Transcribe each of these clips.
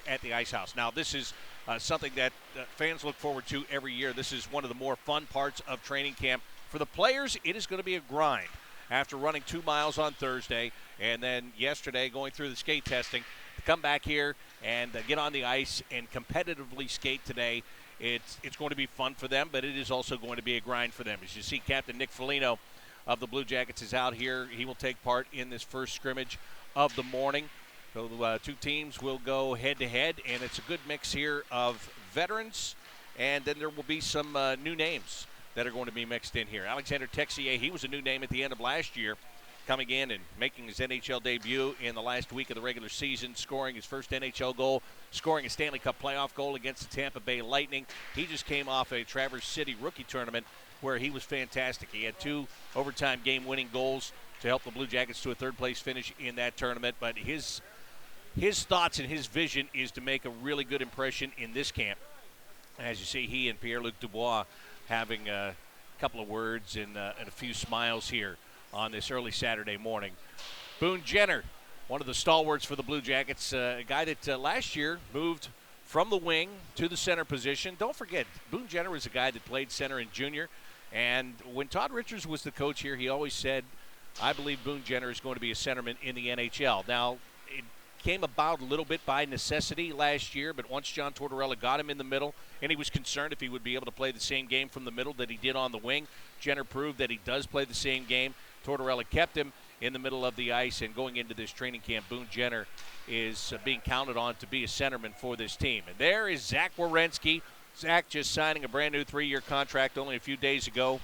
at the Ice House. Now, this is something that fans look forward to every year. This is one of the more fun parts of training camp. For the players, it is going to be a grind after running 2 miles on Thursday and then yesterday going through the skate testing to come back here and get on the ice and competitively skate today. It's going to be fun for them, but it is also going to be a grind for them. As you see, Captain Nick Foligno of the Blue Jackets is out here. He will take part in this first scrimmage of the morning. So two teams will go head-to-head, and it's a good mix here of veterans, and then there will be some new names that are going to be mixed in here. Alexander Texier, he was a new name at the end of last year, coming in and making his NHL debut in the last week of the regular season, scoring his first NHL goal, scoring a Stanley Cup playoff goal against the Tampa Bay Lightning. He just came off a Traverse City rookie tournament where he was fantastic. He had 2 overtime game-winning goals to help the Blue Jackets to a third-place finish in that tournament, but his thoughts and his vision is to make a really good impression in this camp. As you see, he and Pierre-Luc Dubois having a couple of words and a few smiles here on this early Saturday morning. Boon Jenner, one of the stalwarts for the Blue Jackets, a guy that last year moved from the wing to the center position. Don't forget, Boon Jenner was a guy that played center in junior, and when Todd Richards was the coach here, he always said, I believe Boon Jenner is going to be a centerman in the NHL. Now, it came about a little bit by necessity last year, but once John Tortorella got him in the middle, and he was concerned if he would be able to play the same game from the middle that he did on the wing, Jenner proved that he does play the same game. Tortorella kept him in the middle of the ice, and going into this training camp, Boon Jenner is being counted on to be a centerman for this team. And there is Zach Werenski. Zach just signing a brand new 3-year contract only a few days ago,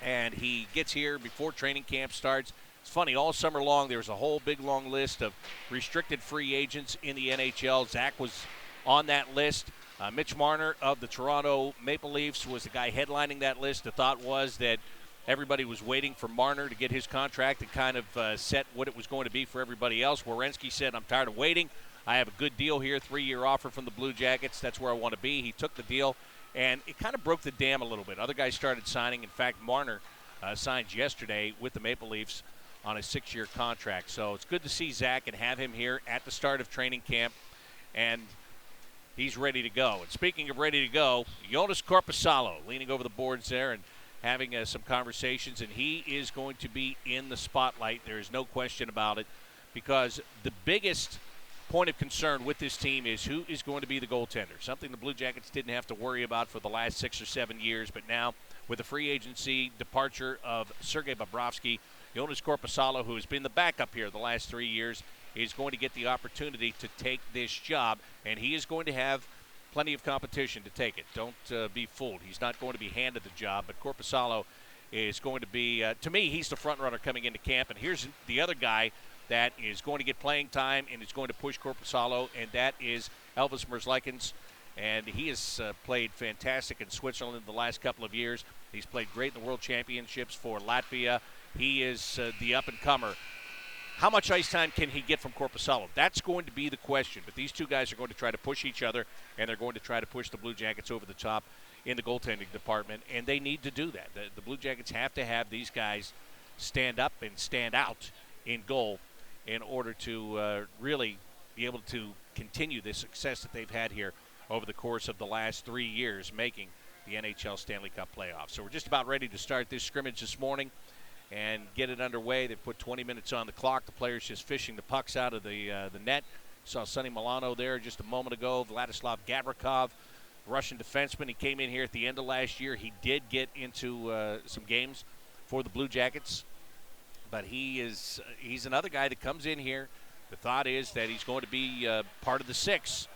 and he gets here before training camp starts. It's funny, all summer long there was a whole big long list of restricted free agents in the NHL. Zach was on that list. Mitch Marner of the Toronto Maple Leafs was the guy headlining that list. The thought was that everybody was waiting for Marner to get his contract and kind of set what it was going to be for everybody else. Werenski said, I'm tired of waiting. I have a good deal here, 3-year offer from the Blue Jackets. That's where I want to be. He took the deal, and it kind of broke the dam a little bit. Other guys started signing. In fact, Marner signed yesterday with the Maple Leafs on a 6-year contract. So it's good to see Zach and have him here at the start of training camp, and he's ready to go. And speaking of ready to go, Joonas Korpisalo leaning over the boards there and having some conversations, and he is going to be in the spotlight. There is no question about it, because the biggest point of concern with this team is who is going to be the goaltender, something the Blue Jackets didn't have to worry about for the last 6 or 7 years, but now with the free agency departure of Sergei Bobrovsky, Joonas Korpisalo, who has been the backup here the last 3 years, is going to get the opportunity to take this job, and he is going to have plenty of competition to take it. Don't be fooled. He's not going to be handed the job, but Korpisalo is going to be, to me, he's the front runner coming into camp, and here's the other guy that is going to get playing time and is going to push Korpisalo, and that is Elvis Lichens. And he has played fantastic in Switzerland the last couple of years. He's played great in the World Championships for Latvia. He is the up-and-comer. How much ice time can he get from Korpisalo? That's going to be the question. But these two guys are going to try to push each other, and they're going to try to push the Blue Jackets over the top in the goaltending department, and they need to do that. The Blue Jackets have to have these guys stand up and stand out in goal in order to really be able to continue the success that they've had here over the course of the last 3 years, making the NHL Stanley Cup playoffs. So we're just about ready to start this scrimmage this morning and get it underway. They've put 20 minutes on the clock. The players just fishing the pucks out of the net. Saw Sonny Milano there just a moment ago. Vladislav Gavrikov, Russian defenseman. He came in here at the end of last year. He did get into some games for the Blue Jackets, but he's another guy that comes in here. The thought is that he's going to be part of the 6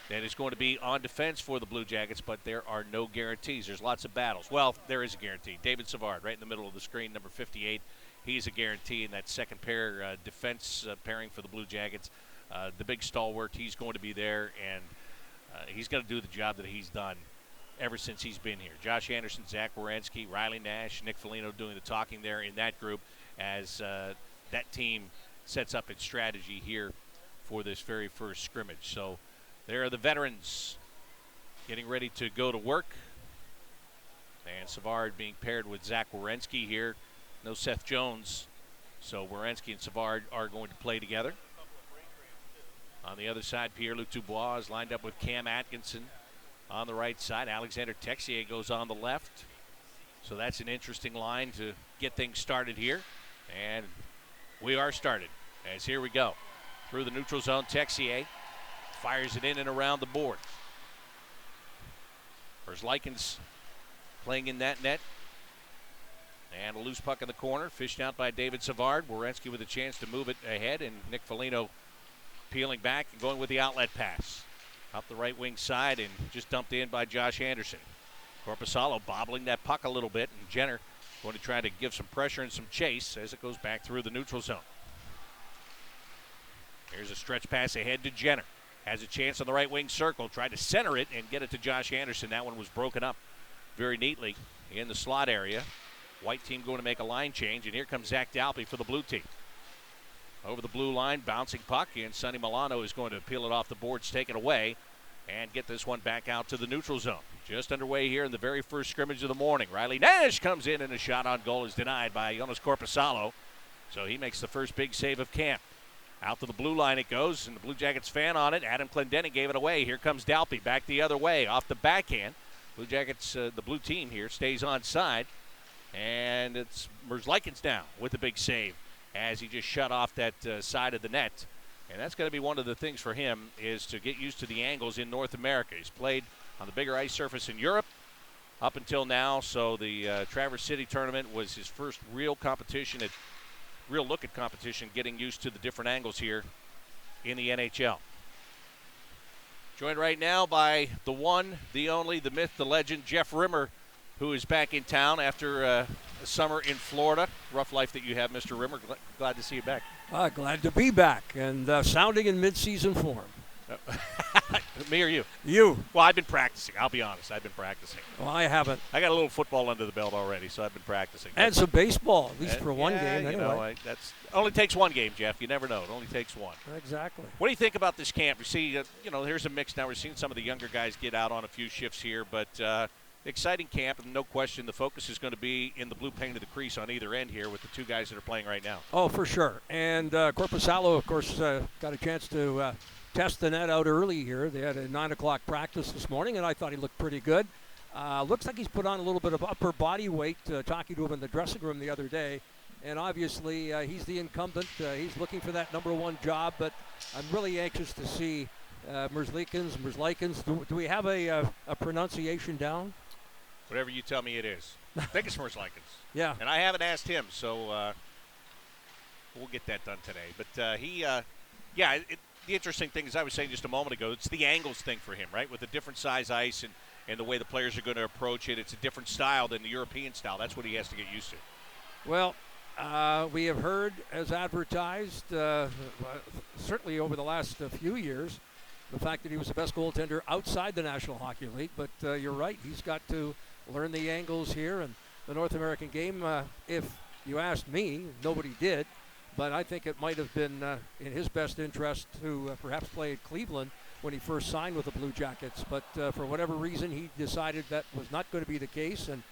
that is going to be on defense for the Blue Jackets, but there are no guarantees. There's lots of battles. Well, there is a guarantee. David Savard, right in the middle of the screen, number 58. He's a guarantee in that second pair defense pairing for the Blue Jackets. The big stalwart, he's going to be there, and he's going to do the job that he's done ever since he's been here. Josh Anderson, Zach Werenski, Riley Nash, Nick Foligno doing the talking there in that group as that team sets up its strategy here for this very first scrimmage. So there are the veterans getting ready to go to work. And Savard being paired with Zach Werenski here. No Seth Jones. So Werenski and Savard are going to play together. On the other side, Pierre-Luc Dubois is lined up with Cam Atkinson on the right side. Alexander Texier goes on the left. So that's an interesting line to get things started here. And we are started, as here we go. Through the neutral zone, Texier fires it in and around the boards. There's Lichens playing in that net. And a loose puck in the corner, fished out by David Savard. Werenski with a chance to move it ahead, and Nick Foligno peeling back and going with the outlet pass. Up the right wing side and just dumped in by Josh Anderson. Korpisalo bobbling that puck a little bit, and Jenner going to try to give some pressure and some chase as it goes back through the neutral zone. Here's a stretch pass ahead to Jenner. Has a chance on the right wing circle. Tried to center it and get it to Josh Anderson. That one was broken up very neatly in the slot area. White team going to make a line change, and here comes Zach Dalpe for the blue team. Over the blue line, bouncing puck, and Sonny Milano is going to peel it off the boards, take it away, and get this one back out to the neutral zone. Just underway here in the very first scrimmage of the morning. Riley Nash comes in, and a shot on goal is denied by Jonas Korpisalo. So he makes the first big save of camp. Out to the blue line it goes, and the Blue Jackets fan on it. Adam Clendenning gave it away. Here comes Dalpe back the other way, off the backhand. Blue Jackets, the blue team here, stays on side. And it's Lichens now with the big save as he just shut off that side of the net. And that's going to be one of the things for him, is to get used to the angles in North America. He's played on the bigger ice surface in Europe up until now, so the Traverse City tournament was his first real competition, real look at competition, getting used to the different angles here in the NHL. Joined right now by the one, the only, the myth, the legend, Jeff Rimmer, who is back in town after a summer in Florida. Rough life that you have, Mr. Rimmer. Glad to see you back. Glad to be back and sounding in mid-season form. Me or you? You. Well, I've been practicing. I'll be honest. I've been practicing. Well, I haven't. I got a little football under the belt already, so I've been practicing. And some baseball, at least for one game anyway. You know, that's only takes one game, Jeff. You never know. It only takes one. Exactly. What do you think about this camp? We see, here's a mix now. We're seeing some of the younger guys get out on a few shifts here, but exciting camp, and no question the focus is going to be in the blue paint of the crease on either end here with the two guys that are playing right now. Oh, for sure. And Korpisalo, of course, got a chance to test the net out early here. They had a 9 o'clock practice this morning, and I thought he looked pretty good. Looks like he's put on a little bit of upper body weight, talking to him in the dressing room the other day. And obviously, he's the incumbent. He's looking for that number one job, but I'm really anxious to see Lichens. Do we have a pronunciation down? Whatever you tell me it is. I think it's Lichens. Yeah. And I haven't asked him, so we'll get that done today. But the interesting thing, as I was saying just a moment ago, it's the angles thing for him, right? With the different size ice and the way the players are going to approach it, it's a different style than the European style. That's what he has to get used to. Well, we have heard, as advertised, certainly over the last few years, the fact that he was the best goaltender outside the National Hockey League. But you're right, he's got to learn the angles here. And the North American game, if you asked me, nobody did. But I think it might have been in his best interest to perhaps play at Cleveland when he first signed with the Blue Jackets. But for whatever reason, he decided that was not going to be the case. And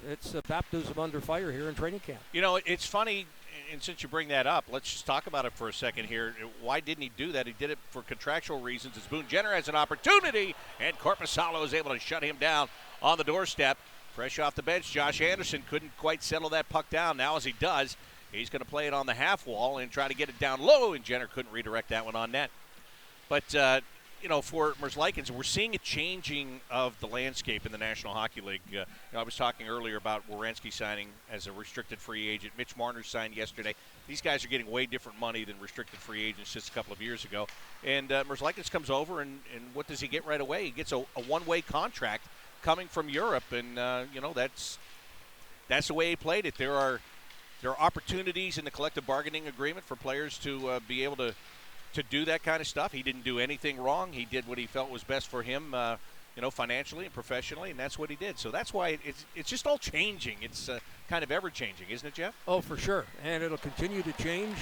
it's a baptism under fire here in training camp. You know, it's funny, and since you bring that up, let's just talk about it for a second here. Why didn't he do that? He did it for contractual reasons. As Boon Jenner has an opportunity, and Korpisalo is able to shut him down on the doorstep. Fresh off the bench, Josh Anderson couldn't quite settle that puck down. Now as he does, he's going to play it on the half wall and try to get it down low, and Jenner couldn't redirect that one on net. But, for Lichens, we're seeing a changing of the landscape in the National Hockey League. I was talking earlier about Werenski signing as a restricted free agent. Mitch Marner signed yesterday. These guys are getting way different money than restricted free agents just a couple of years ago. And Lichens comes over, and what does he get right away? He gets a one-way contract coming from Europe, and, that's the way he played it. There are opportunities in the collective bargaining agreement for players to be able to do that kind of stuff. He didn't do anything wrong. He did what he felt was best for him, financially and professionally, and that's what he did. So that's why it's just all changing. It's kind of ever-changing, isn't it, Jeff? Oh, for sure, and it'll continue to change.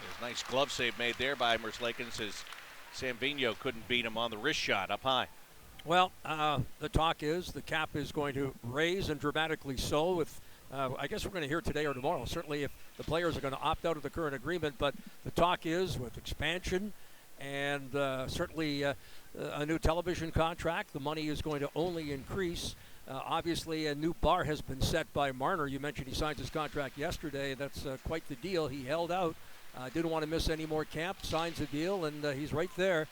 There's a nice glove save made there by Lichens as Samvino couldn't beat him on the wrist shot up high. Well, the talk is the cap is going to raise, and dramatically so, with I guess we're going to hear today or tomorrow, certainly if the players are going to opt out of the current agreement. But the talk is with expansion and certainly a new television contract, the money is going to only increase. Obviously, a new bar has been set by Marner. You mentioned he signed his contract yesterday. That's quite the deal. He held out, didn't want to miss any more camp, signs the deal, and he's right there.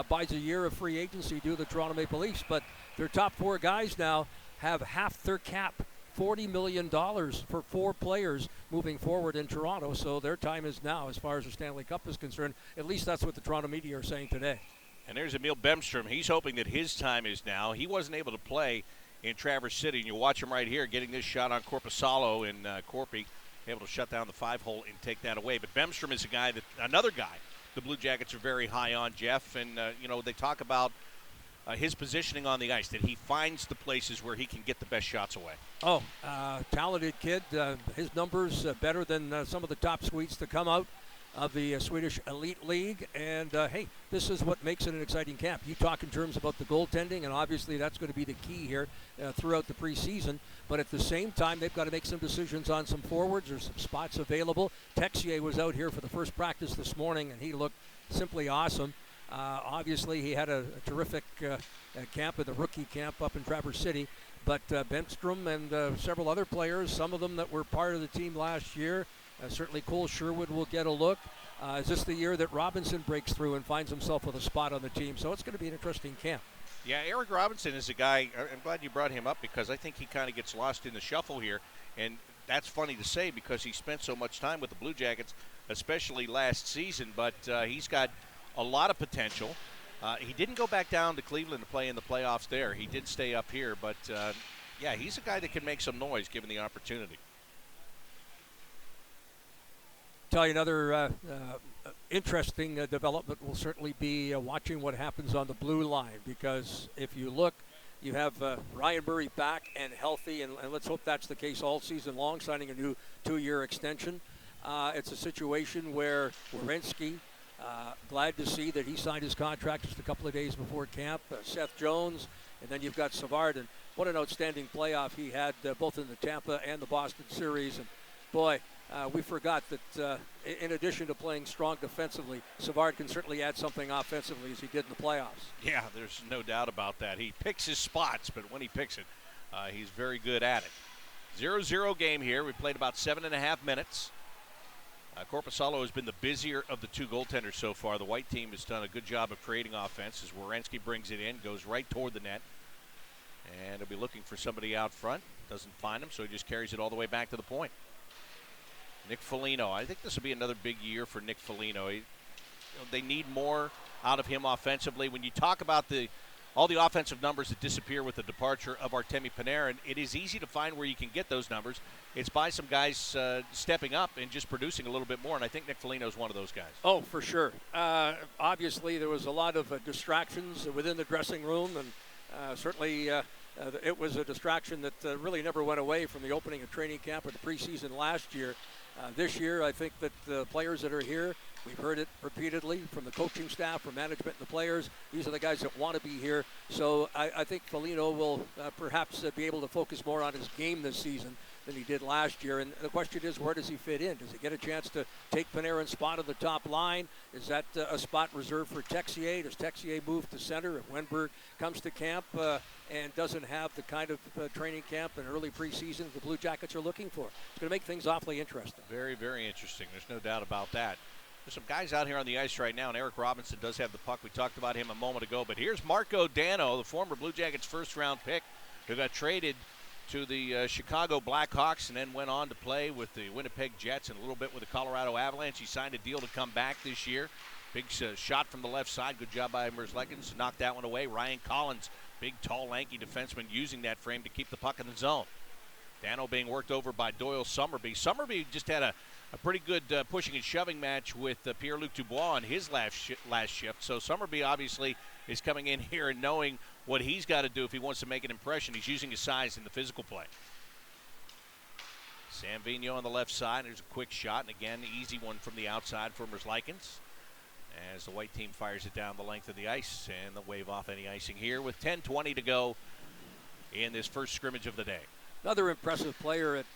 Buys a year of free agency due to the Toronto Maple Leafs. But their top 4 guys now have half their cap, $40 million for 4 players moving forward in Toronto. So their time is now as far as the Stanley Cup is concerned. At least that's what the Toronto media are saying today. And there's Emil Bemstrom. He's hoping that his time is now. He wasn't able to play in Traverse City, and you watch him right here getting this shot on Korpisalo in Corpy, able to shut down the 5-hole and take that away. But Bemstrom is another guy the Blue Jackets are very high on, Jeff, and they talk about his positioning on the ice, that he finds the places where he can get the best shots away. Talented kid. His numbers better than some of the top suites to come out of the Swedish Elite League. And, hey, this is what makes it an exciting camp. You talk in terms about the goaltending, and obviously that's going to be the key here throughout the preseason. But at the same time, they've got to make some decisions on some forwards. There's some spots available. Texier was out here for the first practice this morning, and he looked simply awesome. Obviously, he had a terrific camp in the rookie camp up in Traverse City. But Bemstrom and several other players, some of them that were part of the team last year, certainly Cole Sherwood will get a look. Is this the year that Robinson breaks through and finds himself with a spot on the team? So it's going to be an interesting camp. Yeah, Erik Robinson is a guy, I'm glad you brought him up because I think he kind of gets lost in the shuffle here. And that's funny to say because he spent so much time with the Blue Jackets, especially last season. But he's got a lot of potential. He didn't go back down to Cleveland to play in the playoffs there. He did stay up here. But, yeah, he's a guy that can make some noise given the opportunity. Tell you another interesting development will certainly be watching what happens on the blue line, because if you look, you have Ryan Murray back and healthy, and let's hope that's the case all season long, signing a new 2-year extension. It's a situation where Werenski, glad to see that he signed his contract just a couple of days before camp. Seth Jones, and then you've got Savard, and what an outstanding playoff he had both in the Tampa and the Boston series. And boy, we forgot that in addition to playing strong defensively, Savard can certainly add something offensively as he did in the playoffs. Yeah, there's no doubt about that. He picks his spots, but when he picks it, he's very good at it. 0-0 game here. We played about 7.5 minutes. Korpisalo has been the busier of the 2 goaltenders so far. The white team has done a good job of creating offense as Werenski brings it in, goes right toward the net. And he'll be looking for somebody out front. Doesn't find him, so he just carries it all the way back to the point. Nick Foligno. I think this will be another big year for Nick Foligno. They need more out of him offensively. When you talk about all the offensive numbers that disappear with the departure of Artemi Panarin, it is easy to find where you can get those numbers. It's by some guys stepping up and just producing a little bit more, and I think Nick Foligno is one of those guys. Oh, for sure. Obviously, there was a lot of distractions within the dressing room, and certainly it was a distraction that really never went away from the opening of training camp or the preseason last year. This year, I think that the players that are here, we've heard it repeatedly from the coaching staff, from management and the players. These are the guys that want to be here. So I think Foligno will perhaps be able to focus more on his game this season than he did last year. And the question is, where does he fit in? Does he get a chance to take Panarin's spot on the top line? Is that a spot reserved for Texier? Does Texier move to center if Wenberg comes to camp and doesn't have the kind of training camp and early preseason the Blue Jackets are looking for? It's going to make things awfully interesting. Very, very interesting. There's no doubt about that. There's some guys out here on the ice right now, and Erik Robinson does have the puck. We talked about him a moment ago, but here's Marco Dano, the former Blue Jackets first-round pick, who got traded to the Chicago Blackhawks and then went on to play with the Winnipeg Jets and a little bit with the Colorado Avalanche. He signed a deal to come back this year. Big shot from the left side. Good job by Lichens to knock that one away. Ryan Collins, big, tall, lanky defenseman, using that frame to keep the puck in the zone. Dano being worked over by Doyle Somerby. Somerby just had a pretty good pushing and shoving match with Pierre-Luc Dubois on his last shift. So Somerby obviously is coming in here and knowing what he's got to do if he wants to make an impression. He's using his size in the physical play. Sam Vigneault on the left side. There's a quick shot, and again, easy one from the outside for Lichens as the white team fires it down the length of the ice, and they'll wave off any icing here with 10:20 to go in this first scrimmage of the day. Another impressive player at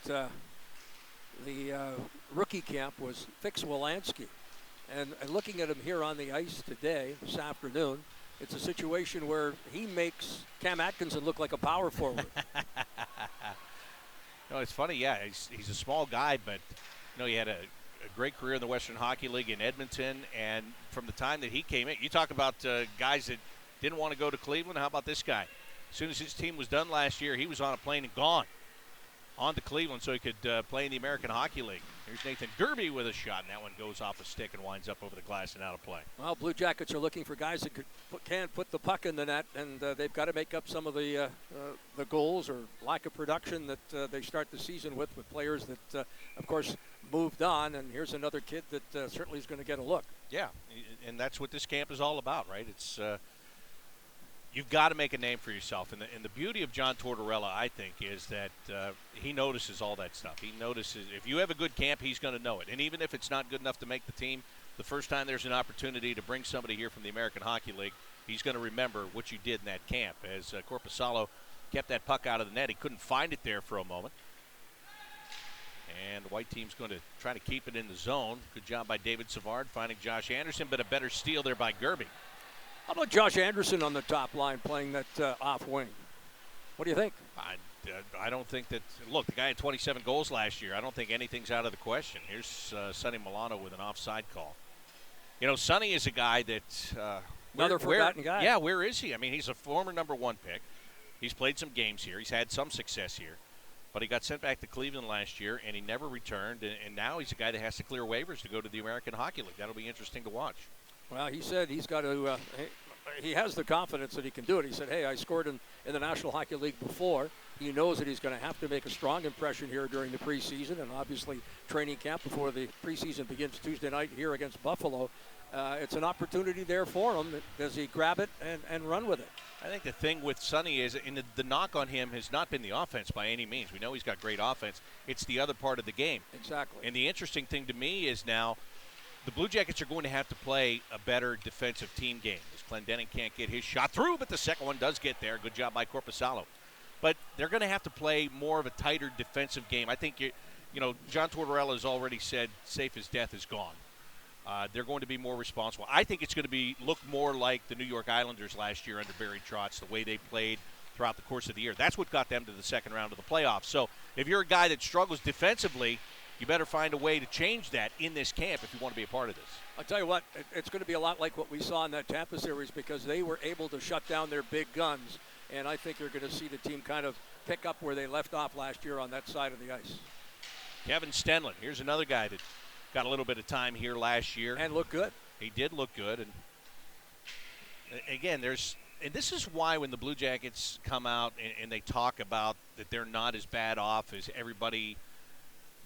the rookie camp was Fix Werenski. And looking at him here on the ice today, this afternoon, it's a situation where he makes Cam Atkinson look like a power forward. No, it's funny, yeah. He's a small guy, but he had a great career in the Western Hockey League in Edmonton. And from the time that he came in, you talk about guys that didn't want to go to Cleveland. How about this guy? As soon as his team was done last year, he was on a plane and gone on to Cleveland so he could play in the American Hockey League. Here's Nathan Gerby with a shot, and that one goes off a stick and winds up over the glass and out of play. Well, Blue Jackets are looking for guys that can put the puck in the net, and they've got to make up some of the goals or lack of production that they start the season with players that, of course, moved on. And here's another kid that certainly is going to get a look. Yeah, and that's what this camp is all about, right? It's you've got to make a name for yourself. And the beauty of John Tortorella, I think, is that he notices all that stuff. He notices if you have a good camp, he's going to know it. And even if it's not good enough to make the team, the first time there's an opportunity to bring somebody here from the American Hockey League, he's going to remember what you did in that camp. As Korpisalo kept that puck out of the net, he couldn't find it there for a moment. And the white team's going to try to keep it in the zone. Good job by David Savard finding Josh Anderson, but a better steal there by Gerby. How about Josh Anderson on the top line playing that off wing? What do you think? I don't think that – look, the guy had 27 goals last year. I don't think anything's out of the question. Here's Sonny Milano with an offside call. Sonny is a guy that another forgotten guy. Yeah, where is he? I mean, he's a former number 1 pick. He's played some games here. He's had some success here. But he got sent back to Cleveland last year, and he never returned. And now he's a guy that has to clear waivers to go to the American Hockey League. That'll be interesting to watch. Well, he said he's got to he has the confidence that he can do it. He said, hey, I scored in the National Hockey League before. He knows that he's going to have to make a strong impression here during the preseason and obviously training camp before the preseason begins Tuesday night here against Buffalo. It's an opportunity there for him. Does he grab it and run with it? I think the thing with Sonny is the knock on him has not been the offense by any means. We know he's got great offense. It's the other part of the game. Exactly. And the interesting thing to me is now the Blue Jackets are going to have to play a better defensive team game. As Clendenin can't get his shot through, but the second one does get there. Good job by Korpisalo. But they're going to have to play more of a tighter defensive game. I think, John Tortorella has already said safe as death is gone. They're going to be more responsible. I think it's going to look more like the New York Islanders last year under Barry Trotz, the way they played throughout the course of the year. That's what got them to the second round of the playoffs. So if you're a guy that struggles defensively, you better find a way to change that in this camp if you want to be a part of this. I'll tell you what, it's going to be a lot like what we saw in that Tampa series because they were able to shut down their big guns, and I think you're going to see the team kind of pick up where they left off last year on that side of the ice. Kevin Stenlund, here's another guy that got a little bit of time here last year. And looked good. He did look good. And again, and this is why when the Blue Jackets come out and they talk about that they're not as bad off as everybody,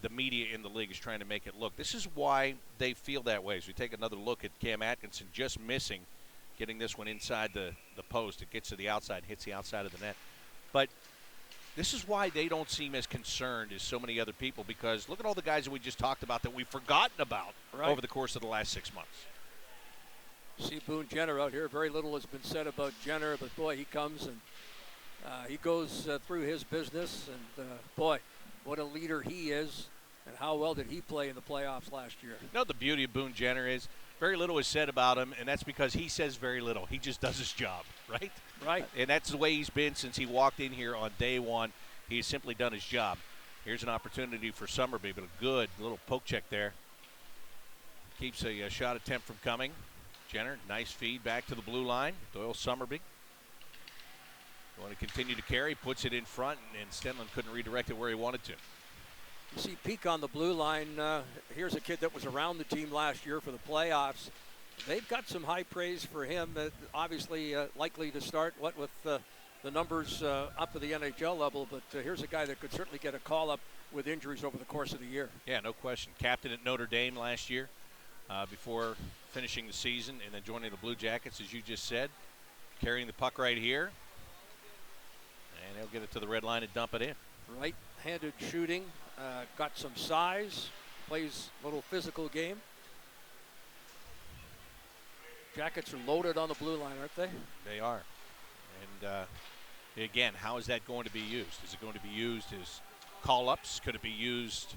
the media in the league is trying to make it look. This is why they feel that way. As we take another look at Cam Atkinson just missing, getting this one inside the post. It gets to the outside, hits the outside of the net. But this is why they don't seem as concerned as so many other people, because look at all the guys that we just talked about that we've forgotten about over the course of the last 6 months. See Boon Jenner out here. Very little has been said about Jenner, but boy, he comes and he goes through his business, and boy, what a leader he is, and how well did he play in the playoffs last year. The beauty of Boon Jenner is very little is said about him, and that's because he says very little. He just does his job, right? Right. And that's the way he's been since he walked in here on day one. He has simply done his job. Here's an opportunity for Summerby, but a good little poke check there. Keeps a shot attempt from coming. Jenner, nice feed back to the blue line. Doyle Summerby. Going to continue to carry, puts it in front, and Stenlund couldn't redirect it where he wanted to. You see Peak on the blue line. Here's a kid that was around the team last year for the playoffs. They've got some high praise for him. Obviously likely to start with the numbers up to the NHL level, but here's a guy that could certainly get a call up with injuries over the course of the year. Yeah, no question. Captain at Notre Dame last year before finishing the season and then joining the Blue Jackets, as you just said. Carrying the puck right here. And he'll get it to the red line and dump it in. Right-handed shooting. Got some size, plays a little physical game. Jackets are loaded on the blue line, aren't they? They are. And Again, how is that going to be used? Is it going to be used as call-ups? Could it be used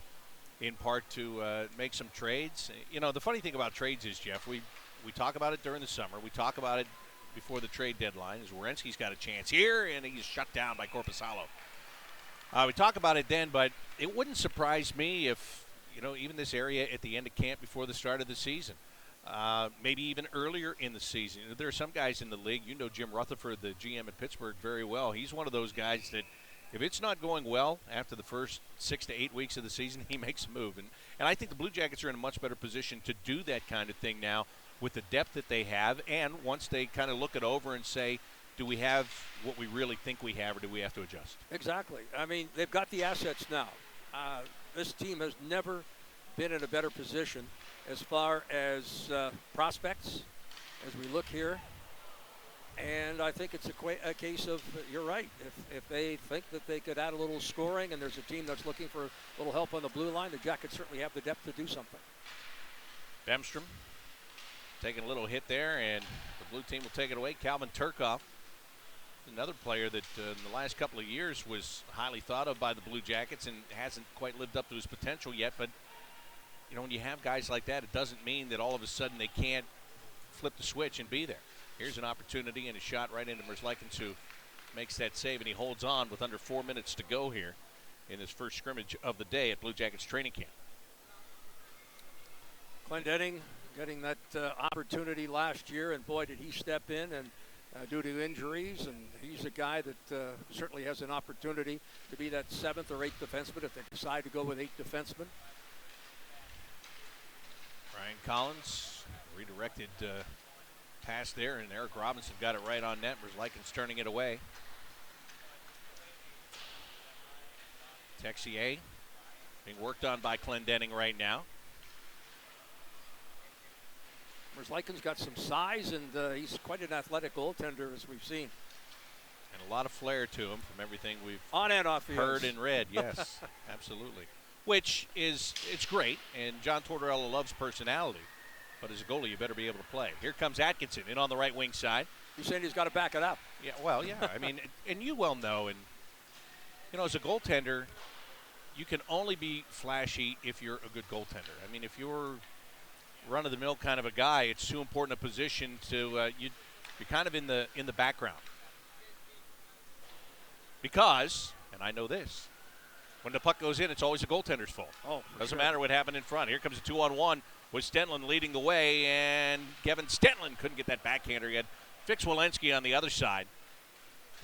in part to make some trades? You know, the funny thing about trades is, Jeff, we talk about it during the summer. We talk about it before the trade deadline. As Werenski's got a chance here, and he's shut down by Korpisalo. We talk about it then, but it wouldn't surprise me if, you know, even this area at the end of camp before the start of the season, maybe even earlier in the season. You know, there are some guys in the league. You know Jim Rutherford, the GM at Pittsburgh, very well. He's one of those guys that if it's not going well after the first 6 to 8 weeks of the season, he makes a move. And I think the Blue Jackets are in a much better position to do that kind of thing now with the depth that they have. And once they kind of look it over and say, do we have what we really think we have, or do we have to adjust? Exactly. I mean, they've got the assets now. This team has never been in a better position as far as prospects as we look here. And I think it's a case of, you're right, if they think that they could add a little scoring and there's a team that's looking for a little help on the blue line, the Jackets certainly have the depth to do something. Bemstrom taking a little hit there, and the blue team will take it away. Calvin Turkoff, another player that in the last couple of years was highly thought of by the Blue Jackets and hasn't quite lived up to his potential yet. But, you know, when you have guys like that, it doesn't mean that all of a sudden they can't flip the switch and be there. Here's an opportunity and a shot right into Lichens, who makes that save, and he holds on with under 4 minutes to go here in his first scrimmage of the day at Blue Jackets training camp. Clendenning getting that opportunity last year, and boy, did he step in and due to injuries, and he's a guy that certainly has an opportunity to be that 7th or 8th defenseman if they decide to go with 8 defensemen. Ryan Collins redirected pass there, and Erik Robinson got it right on net. Lichens turning it away. Texier being worked on by Clendenning right now. Lichens got some size, and he's quite an athletic goaltender, as we've seen. And a lot of flair to him from everything we've on and off heard and read. Yes, absolutely. Which is, it's great, and John Tortorella loves personality. But as a goalie, you better be able to play. Here comes Atkinson in on the right wing side. You're saying he's got to back it up. Yeah, well, yeah. I mean, and you well know, and, you know, as a goaltender, you can only be flashy if you're a good goaltender. I mean, if you're run-of-the-mill kind of a guy, it's too important a position to you're kind of in the background. Because, and I know this, when the puck goes in, it's always the goaltender's fault. Doesn't matter what happened in front. Here comes a 2-on-1 with Stenlin leading the way, and Kevin Stenlin couldn't get that backhander. He had Fix Werenski on the other side.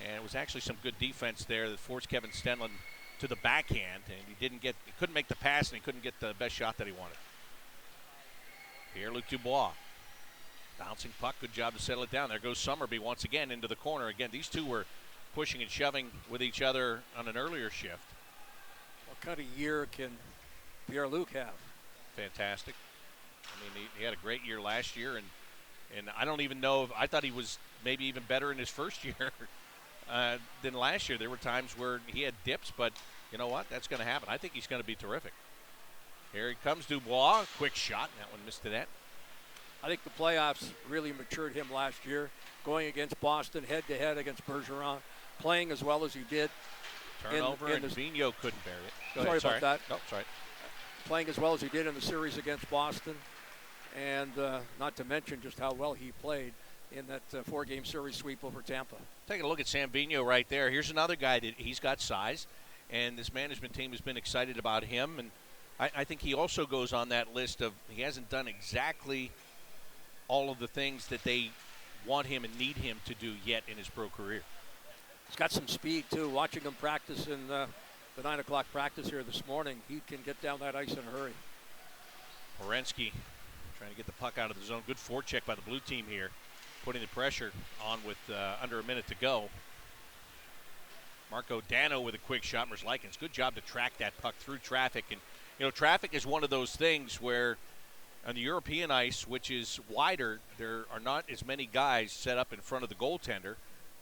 And it was actually some good defense there that forced Kevin Stenlin to the backhand, and he couldn't make the pass, and he couldn't get the best shot that he wanted. Pierre-Luc Dubois. Bouncing puck, good job to settle it down. There goes Summerby once again into the corner. Again, these two were pushing and shoving with each other on an earlier shift. What kind of year can Pierre-Luc have? Fantastic. I mean, he had a great year last year, and I don't even know if I thought he was maybe even better in his first year than last year. There were times where he had dips, but you know what? That's going to happen. I think he's going to be terrific. Here he comes, Dubois. Quick shot. That one missed the net. I think the playoffs really matured him last year, going against Boston head-to-head against Bergeron, playing as well as he did. Turnover, and Vigneault couldn't bury it. Sorry about that. Oh, sorry. Playing as well as he did in the series against Boston, and not to mention just how well he played in that 4-game series sweep over Tampa. Taking a look at Sam Vigneault right there. Here's another guy that he's got size, and this management team has been excited about him, and I think he also goes on that list of he hasn't done exactly all of the things that they want him and need him to do yet in his pro career. He's got some speed, too. Watching him practice in the 9 o'clock practice here this morning, he can get down that ice in a hurry. Werenski trying to get the puck out of the zone. Good forecheck by the blue team here, putting the pressure on with under a minute to go. Marco Dano with a quick shot. Lichens, good job to track that puck through traffic. And, you know, traffic is one of those things where on the European ice, which is wider, there are not as many guys set up in front of the goaltender.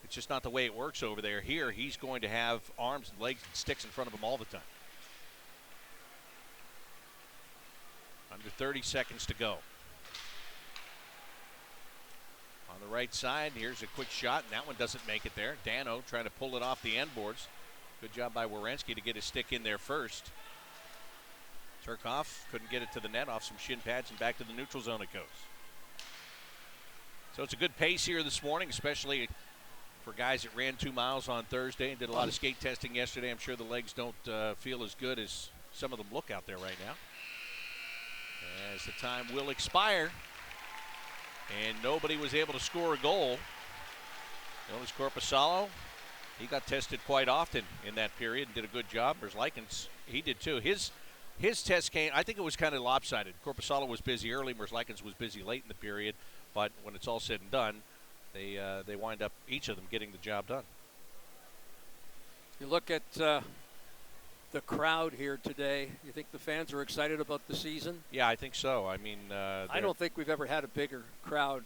It's just not the way it works over there. Here, he's going to have arms and legs and sticks in front of him all the time. Under 30 seconds to go. On On the right side, here's a quick shot, and that one doesn't make it there. Dano trying to pull it off the end boards. Good job by Werenski to get his stick in there first. Turkoff couldn't get it to the net off some shin pads, and back to the neutral zone it goes. So it's a good pace here this morning, especially for guys that ran 2 miles on Thursday and did a lot of skate testing yesterday. I'm sure the legs don't feel as good as some of them look out there right now. As the time will expire, and nobody was able to score a goal. Jonas Korpisalo, he got tested quite often in that period and did a good job. There's Lichens, he did too. His test came, I think it was kind of lopsided. Korpisalo was busy early, Lichens was busy late in the period, but when it's all said and done, they wind up, each of them, getting the job done. You look at the crowd here today. You think the fans are excited about the season? Yeah, I think so. I mean, I don't think we've ever had a bigger crowd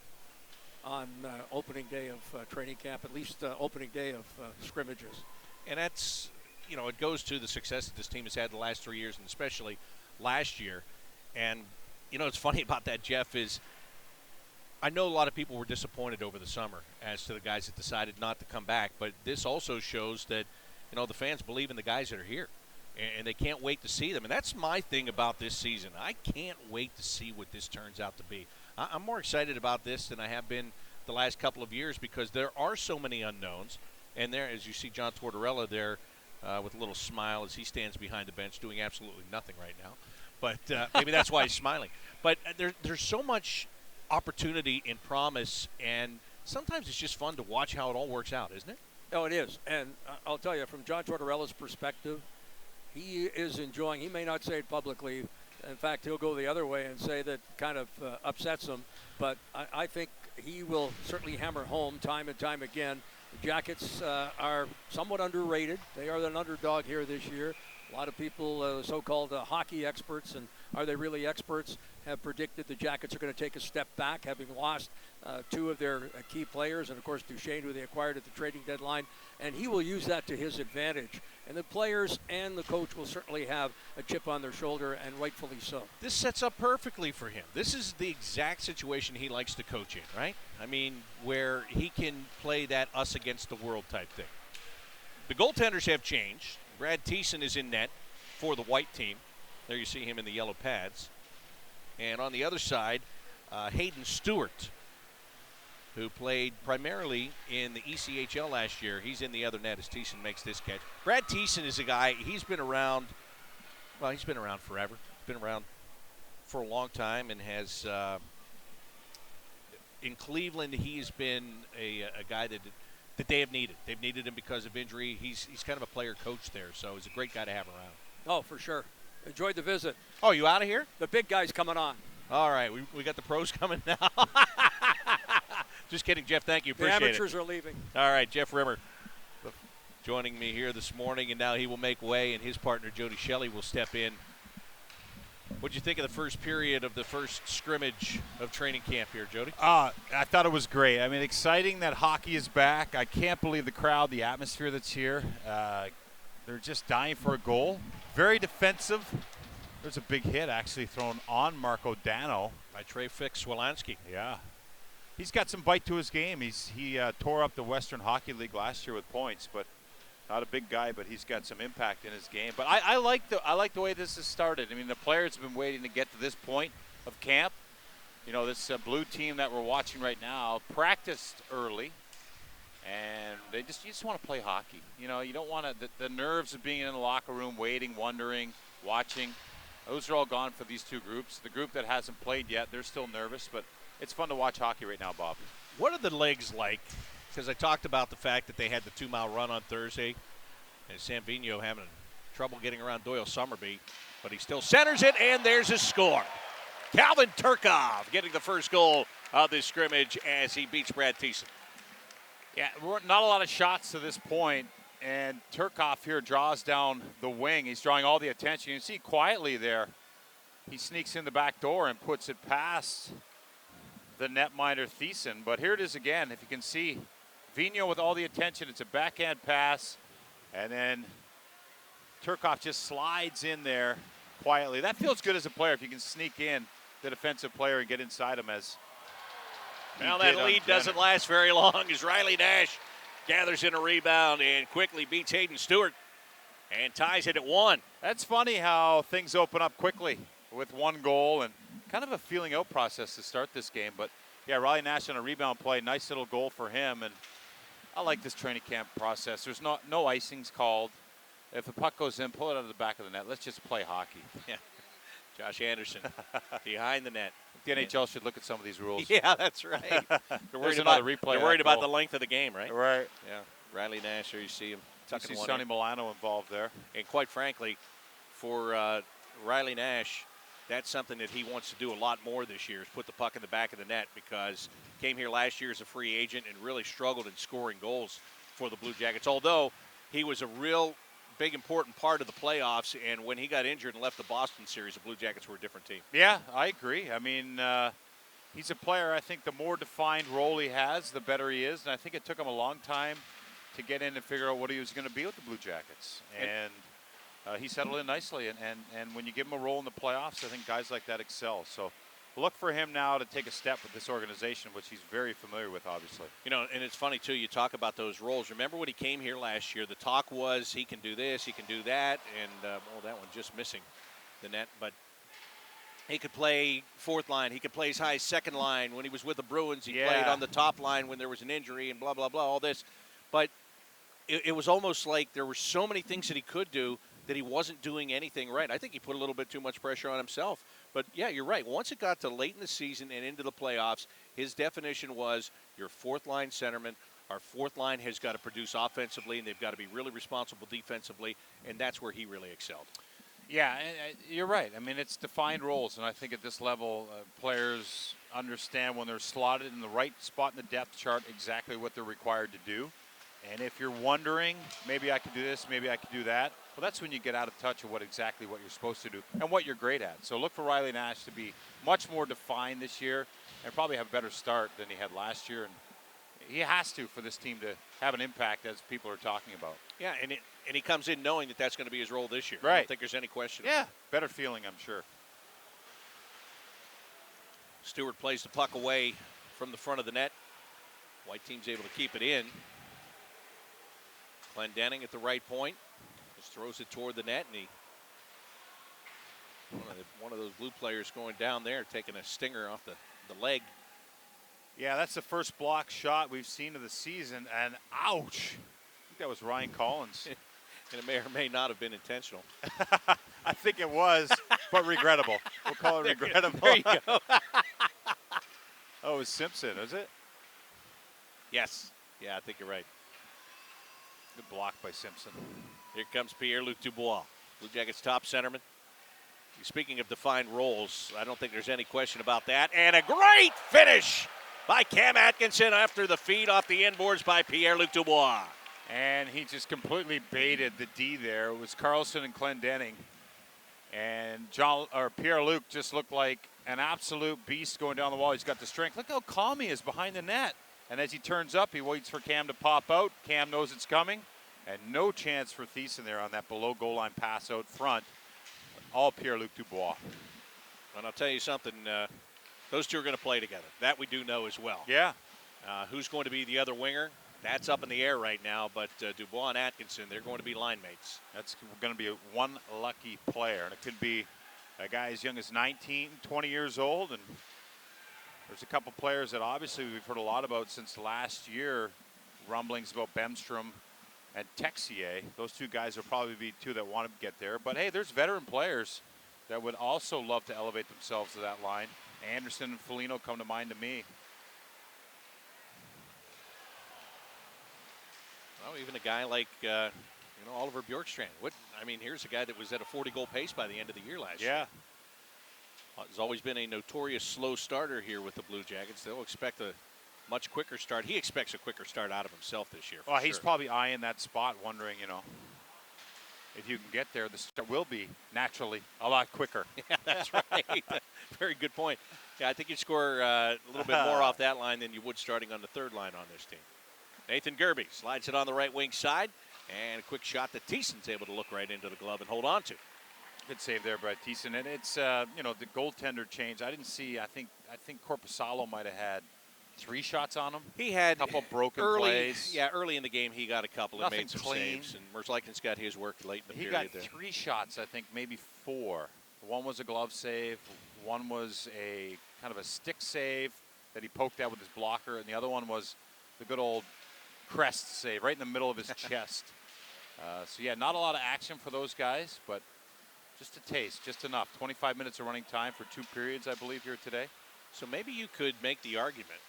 on opening day of training camp, at least opening day of scrimmages. And that's, you know, it goes to the success that this team has had the last 3 years, and especially last year. And, you know, what's funny about that, Jeff, is I know a lot of people were disappointed over the summer as to the guys that decided not to come back, but this also shows that, you know, the fans believe in the guys that are here, and they can't wait to see them. And that's my thing about this season. I can't wait to see what this turns out to be. I'm more excited about this than I have been the last couple of years because there are so many unknowns. And there, as you see John Tortorella there with a little smile as he stands behind the bench doing absolutely nothing right now. But maybe that's why he's smiling. But there's so much opportunity and promise, and sometimes it's just fun to watch how it all works out, isn't it? Oh, it is. And I'll tell you, from John Tortorella's perspective, he is enjoying, he may not say it publicly, in fact, he'll go the other way and say that kind of upsets him, but I think he will certainly hammer home time and time again. The Jackets are somewhat underrated. They are an underdog here this year. A lot of people, so-called hockey experts, and are they really experts, have predicted the Jackets are going to take a step back, having lost two of their key players, and of course Duchesne, who they acquired at the trading deadline, and he will use that to his advantage. And the players and the coach will certainly have a chip on their shoulder, and rightfully so. This sets up perfectly for him. This is the exact situation he likes to coach in, right? I mean, where he can play that us against the world type thing. The goaltenders have changed. Brad Teason is in net for the white team. There you see him in the yellow pads. And on the other side, Hayden Stewart, who played primarily in the ECHL last year. He's in the other net as Teason makes this catch. Brad Teason is a guy, he's been around, well, he's been around forever. He's been around for a long time and has, in Cleveland, he's been a guy that they have needed. They've needed him because of injury. He's kind of a player coach there, so he's a great guy to have around. Oh, for sure. Enjoyed the visit. Oh, you out of here? The big guy's coming on. All right, we got the pros coming now. Just kidding, Jeff. Thank you. Appreciate it. The amateurs are leaving. All right, Jeff Rimmer joining me here this morning, and now he will make way, and his partner, Jody Shelley, will step in. What'd you think of the first period of the first scrimmage of training camp here, Jody? I thought it was great. I mean, exciting that hockey is back. I can't believe the crowd, the atmosphere that's here. They're just dying for a goal. Very defensive. There's a big hit actually thrown on Marco Dano. By Trey Fix-Wilansky. Yeah. He's got some bite to his game. He tore up the Western Hockey League last year with points, but not a big guy, but he's got some impact in his game. But I like the way this has started. I mean, the players have been waiting to get to this point of camp. You know, this blue team that we're watching right now practiced early, and you just want to play hockey. You know, you don't want to the nerves of being in the locker room, waiting, wondering, watching. Those are all gone for these two groups. The group that hasn't played yet, they're still nervous, but it's fun to watch hockey right now, Bob. What are the legs like? Because I talked about the fact that they had the 2-mile run on Thursday, and Sanvino having trouble getting around Doyle Summerby, but he still centers it, and there's a score. Calvin Turkov getting the first goal of this scrimmage as he beats Brad Teason. Yeah, not a lot of shots to this point, and Turkov here draws down the wing. He's drawing all the attention. You can see quietly there, he sneaks in the back door and puts it past the netminder Teason. But here it is again. If you can see, Vivillon with all the attention. It's a backhand pass, and then Turkov just slides in there quietly. That feels good as a player if you can sneak in the defensive player and get inside him, as Well, that lead doesn't last very long as Riley Nash gathers in a rebound and quickly beats Hayden Stewart and ties it at 1. That's funny how things open up quickly with one goal and kind of a feeling out process to start this game. But, yeah, Riley Nash on a rebound play, nice little goal for him. And I like this training camp process. There's no icings called. If the puck goes in, pull it out of the back of the net. Let's just play hockey. Yeah. Josh Anderson behind the net. The NHL should look at some of these rules. Yeah, that's right. They're worried about the length of the game, right? Right. Yeah. Riley Nash, there you see him tucking you see one Sonny in. Milano involved there. And quite frankly, for Riley Nash, that's something that he wants to do a lot more this year is put the puck in the back of the net because came here last year as a free agent and really struggled in scoring goals for the Blue Jackets, although he was a real big, important part of the playoffs, and when he got injured and left the Boston series, the Blue Jackets were a different team. Yeah, I agree. I mean, he's a player, I think the more defined role he has, the better he is, and I think it took him a long time to get in and figure out what he was going to be with the Blue Jackets. And he settled in nicely, and when you give him a role in the playoffs, I think guys like that excel. So look for him now to take a step with this organization, which he's very familiar with, obviously. You know, and it's funny, too, you talk about those roles. Remember when he came here last year, the talk was he can do this, he can do that, and, that one just missing the net. But he could play fourth line. He could play as high as second line. When he was with the Bruins, he played on the top line when there was an injury and blah, blah, blah, all this. But it was almost like there were so many things that he could do that he wasn't doing anything right. I think he put a little bit too much pressure on himself. But, yeah, you're right. Once it got to late in the season and into the playoffs, his definition was your fourth-line centerman. Our fourth line has got to produce offensively, and they've got to be really responsible defensively, and that's where he really excelled. Yeah, you're right. I mean, it's defined roles, and I think at this level, players understand when they're slotted in the right spot in the depth chart exactly what they're required to do. And if you're wondering, maybe I could do this, maybe I could do that, well, that's when you get out of touch of what you're supposed to do and what you're great at. So look for Riley Nash to be much more defined this year and probably have a better start than he had last year. And he has to for this team to have an impact, as people are talking about. Yeah, and he comes in knowing that that's going to be his role this year. Right. I don't think there's any question. Yeah, better feeling, I'm sure. Stewart plays the puck away from the front of the net. White team's able to keep it in. Clendenning at the right point. Just throws it toward the net, and one of those blue players going down there, taking a stinger off the leg. Yeah, that's the first block shot we've seen of the season, and ouch! I think that was Ryan Collins. And it may or may not have been intentional. I think it was, but regrettable. We'll call it regrettable. There you go. Oh, it was Simpson, is it? Yes. Yeah, I think you're right. Good block by Simpson. Here comes Pierre-Luc Dubois, Blue Jackets top centerman. Speaking of defined roles, I don't think there's any question about that. And a great finish by Cam Atkinson after the feed off the inboards by Pierre-Luc Dubois. And he just completely baited the D there. It was Carlson and Clendenning. And Pierre-Luc just looked like an absolute beast going down the wall. He's got the strength. Look how calm he is behind the net. And as he turns up, he waits for Cam to pop out. Cam knows it's coming. And no chance for Teason there on that below goal line pass out front. All Pierre-Luc Dubois. And I'll tell you something, those two are going to play together. That we do know as well. Yeah. Who's going to be the other winger? That's up in the air right now, but Dubois and Atkinson, they're going to be line mates. That's going to be one lucky player, and it could be a guy as young as 19, 20 years old, and there's a couple players that obviously we've heard a lot about since last year, rumblings about Bemstrom and Texier. Those two guys will probably be two that want to get there, but hey, there's veteran players that would also love to elevate themselves to that line. Anderson and Foligno come to mind to me. Well, even a guy like Oliver Bjorkstrand. Here's a guy that was at a 40-goal pace by the end of the year last year. Yeah. Has always been a notorious slow starter here with the Blue Jackets. They'll expect a much quicker start. He expects a quicker start out of himself this year. He's probably eyeing that spot, wondering, if you can get there, the start will be naturally a lot quicker. Yeah, that's right. Very good point. Yeah, I think you'd score a little bit more off that line than you would starting on the third line on this team. Nathan Gerby slides it on the right wing side, and a quick shot that Teason's able to look right into the glove and hold on to. Good save there by Teason. And it's, the goaltender change. I didn't see, I think Corpusalo might have had 3 shots on him. He had a couple broken early, plays. Yeah, early in the game he got a couple and Nothing made some clean. saves. And McElligott got his work late in the He period got there. 3 shots, I think, maybe 4. One was a glove save. One was a kind of a stick save that he poked out with his blocker, and the other one was the good old crest save right in the middle of his chest. So yeah, not a lot of action for those guys, but just a taste, just enough. 25 minutes of running time for 2 periods, I believe, here today. So maybe you could make the argument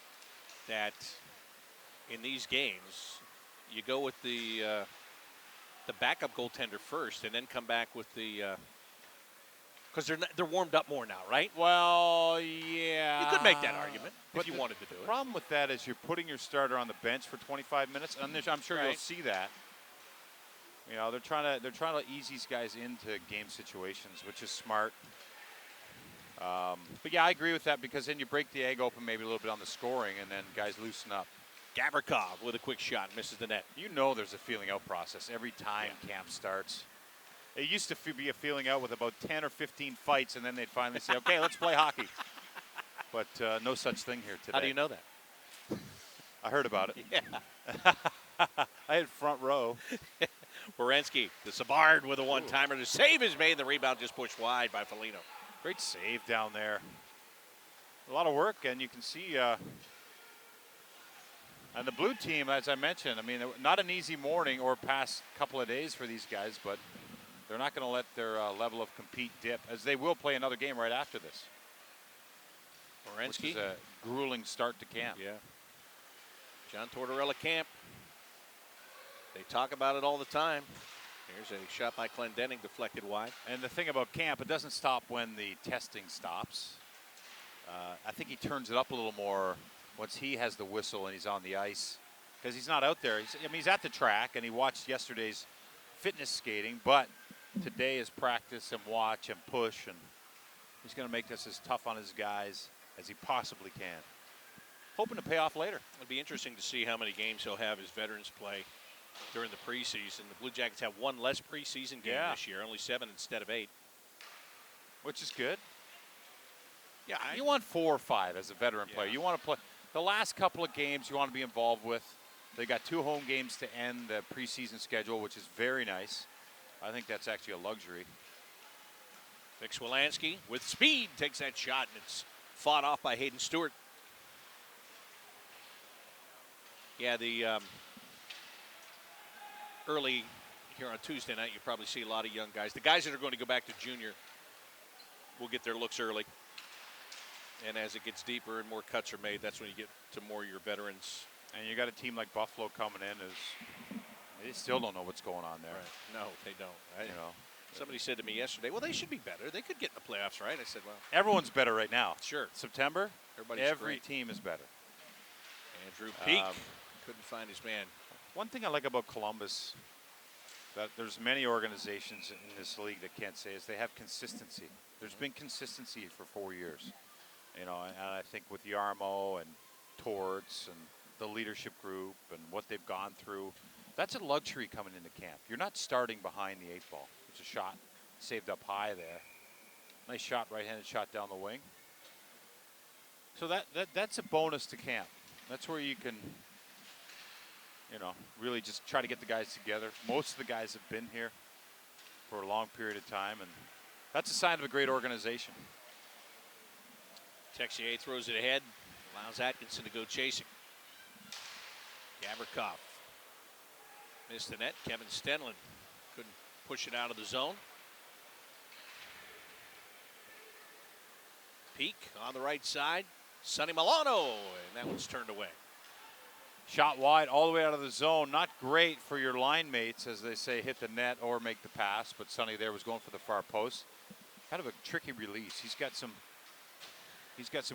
that in these games, you go with the backup goaltender first, and then come back with the because they're warmed up more now, right? Well, yeah. You could make that argument if you wanted to do The it. problem with that is you're putting your starter on the bench for 25 minutes, and I'm sure you'll see that. You know, they're trying to ease these guys into game situations, which is smart. But yeah, I agree with that, because then you break the egg open maybe a little bit on the scoring, and then guys loosen up. Gabriel with a quick shot, misses the net. You know there's a feeling out process every time camp starts. It used to be a feeling out with about 10 or 15 fights, and then they'd finally say, okay, let's play hockey. But no such thing here today. How do you know that? I heard about it. Yeah. I had front row. Werenski, the Savard with a one-timer. The save is made. The rebound just pushed wide by Foligno. Great save down there. A lot of work, and you can see. And the blue team, as I mentioned, I mean, not an easy morning or past couple of days for these guys, but they're not going to let their level of compete dip, as they will play another game right after this. Werenski. Which is a grueling start to camp. Yeah. John Tortorella camp. They talk about it all the time. Here's a shot by Clendenning, deflected wide. And the thing about camp, it doesn't stop when the testing stops. I think he turns it up a little more once he has the whistle and he's on the ice, because he's not out there. He's at the track, and he watched yesterday's fitness skating, but today is practice and watch and push, and he's going to make this as tough on his guys as he possibly can. Hoping to pay off later. It'll be interesting to see how many games he'll have his veterans play during the preseason. The Blue Jackets have one less preseason game this year, only 7 instead of 8. Which is good. Yeah, you want 4 or 5 as a veteran player. You want to play the last couple of games you want to be involved with. They got 2 home games to end the preseason schedule, which is very nice. I think that's actually a luxury. Werenski with speed takes that shot, and it's fought off by Hayden Stewart. Yeah, the early here on Tuesday night, you probably see a lot of young guys. The guys that are going to go back to junior will get their looks early. And as it gets deeper and more cuts are made, that's when you get to more of your veterans. And you got a team like Buffalo coming in, they still don't know what's going on there. Right. No, they don't. Right? You know, somebody said to me yesterday, well, they should be better. They could get in the playoffs, right? I said, well, everyone's better right now. Sure. September, every great. Team is better. Andrew Peak couldn't find his man. One thing I like about Columbus that there's many organizations in this league that can't say is they have consistency. There's been consistency for 4 years. You know, and I think with Yarmo and Torts and the leadership group and what they've gone through, that's a luxury coming into camp. You're not starting behind the 8 ball. It's a shot saved up high there. Nice shot, right-handed shot down the wing. So that's a bonus to camp. That's where you can, you know, really just try to get the guys together. Most of the guys have been here for a long period of time, and that's a sign of a great organization. Texier throws it ahead, allows Atkinson to go chasing. Gabriel missed the net. Kevin Stenlin couldn't push it out of the zone. Peak on the right side. Sonny Milano, and that one's turned away. Shot wide all the way out of the zone. Not great for your line mates, as they say, hit the net or make the pass, but Sonny there was going for the far post. Kind of a tricky release. He's got some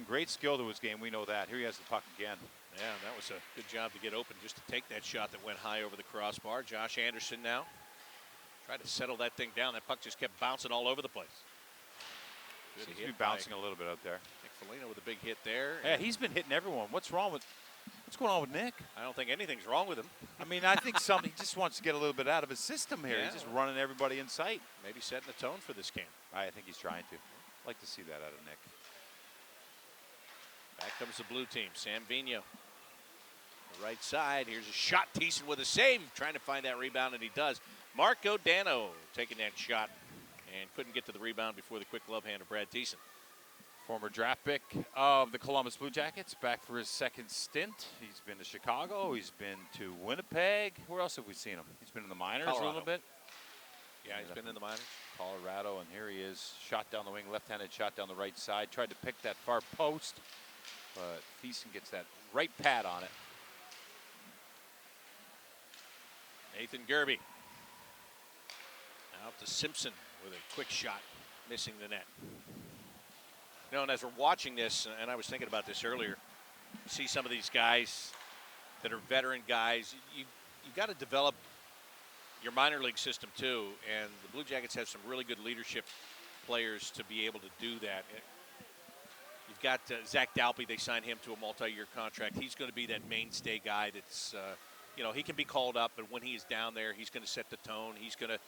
great skill to his game. We know that. Here he has the puck again. Yeah, that was a good job to get open just to take that shot that went high over the crossbar. Josh Anderson now tried to settle that thing down. That puck just kept bouncing all over the place. Seems to be bouncing a little bit out there. Nick Foligno with a big hit there. Yeah, he's been hitting everyone. What's going on with Nick? I don't think anything's wrong with him. I mean, I think he just wants to get a little bit out of his system here. Yeah. He's just running everybody in sight. Maybe setting the tone for this game. I think he's trying to. I'd like to see that out of Nick. Back comes the blue team. Sam Vigno. The right side. Here's a shot. Teason with a save. Trying to find that rebound, and he does. Marco Dano taking that shot and couldn't get to the rebound before the quick glove hand of Brad Teason. Former draft pick of the Columbus Blue Jackets, back for his second stint. He's been to Chicago. He's been to Winnipeg. Where else have we seen him? He's been in the minors Colorado. a little bit. Yeah, he's been in the minors. Colorado, and here he is. Shot down the wing, left-handed shot down the right side. Tried to pick that far post, but Teason gets that right pad on it. Nathan Gerby. Out to Simpson with a quick shot, missing the net. You know, and as we're watching this, and I was thinking about this earlier, you see some of these guys that are veteran guys. You got to develop your minor league system too, and the Blue Jackets have some really good leadership players to be able to do that. You've got Zach Dalpe. They signed him to a multi-year contract. He's going to be that mainstay guy that's, you know, he can be called up, but when he is down there, he's going to set the tone. He's going to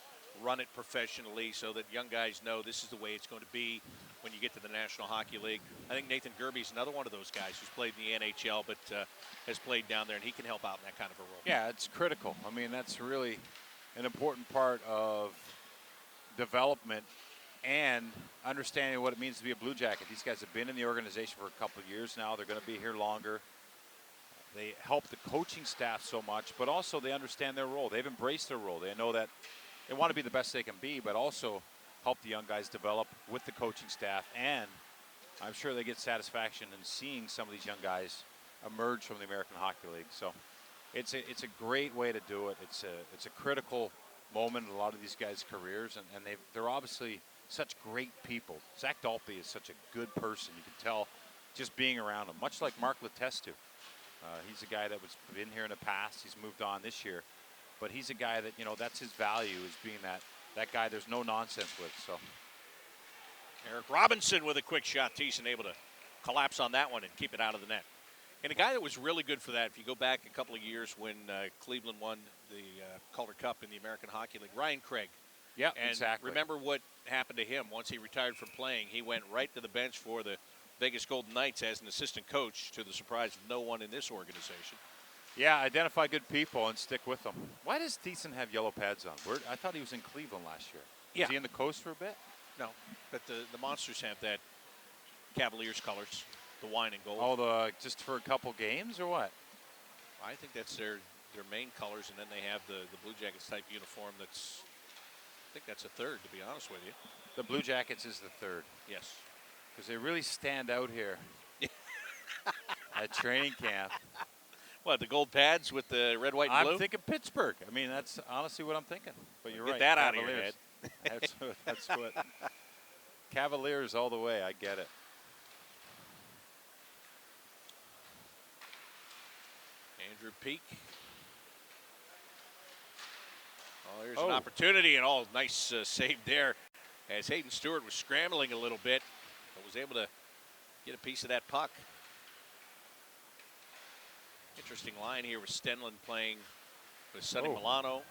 run it professionally so that young guys know this is the way it's going to be when you get to the National Hockey League. I think Nathan Gerby is another one of those guys who's played in the NHL but has played down there, and he can help out in that kind of a role. Yeah, it's critical. I mean, that's really an important part of development and understanding what it means to be a Blue Jacket. These guys have been in the organization for a couple of years now. They're going to be here longer. They help the coaching staff so much, but also they understand their role. They've embraced their role. They know that they want to be the best they can be, but also help the young guys develop with the coaching staff. And I'm sure they get satisfaction in seeing some of these young guys emerge from the American Hockey League. So it's a great way to do it. It's a critical moment in a lot of these guys' careers, and they're obviously such great people. Zach Dalpe is such a good person. You can tell just being around him, much like Mark Letestu. He's a guy that was been here in the past. He's moved on this year. But he's a guy that, you know, that's his value, is being that guy there's no nonsense with. So Erik Robinson with a quick shot. Teason able to collapse on that one and keep it out of the net. And a guy that was really good for that, if you go back a couple of years when Cleveland won the Calder Cup in the American Hockey League, Ryan Craig. Yeah, and exactly. Remember what happened to him once he retired from playing. He went right to the bench for the Vegas Golden Knights as an assistant coach, to the surprise of no one in this organization. Yeah, identify good people and stick with them. Why does Teason have yellow pads on? I thought he was in Cleveland last year. Yeah. Was he in the coast for a bit? No, but the Monsters have that Cavaliers colors, the wine and gold. Oh, just for a couple games or what? I think that's their main colors, and then they have the Blue Jackets type uniform that's, I think that's a third, to be honest with you. The Blue Jackets is the third. Yes. Because they really stand out here at training camp. What, the gold pads with the red, white, and blue? I'm thinking Pittsburgh. I mean, that's honestly what I'm thinking. But you're Get right. that out Cavaliers. of your head. That's what. Cavaliers all the way. I get it. Andrew Peak. Oh, there's an opportunity, and nice save there as Hayden Stewart was scrambling a little bit, but was able to get a piece of that puck. Interesting line here with Stenlund playing with Sonny Milano.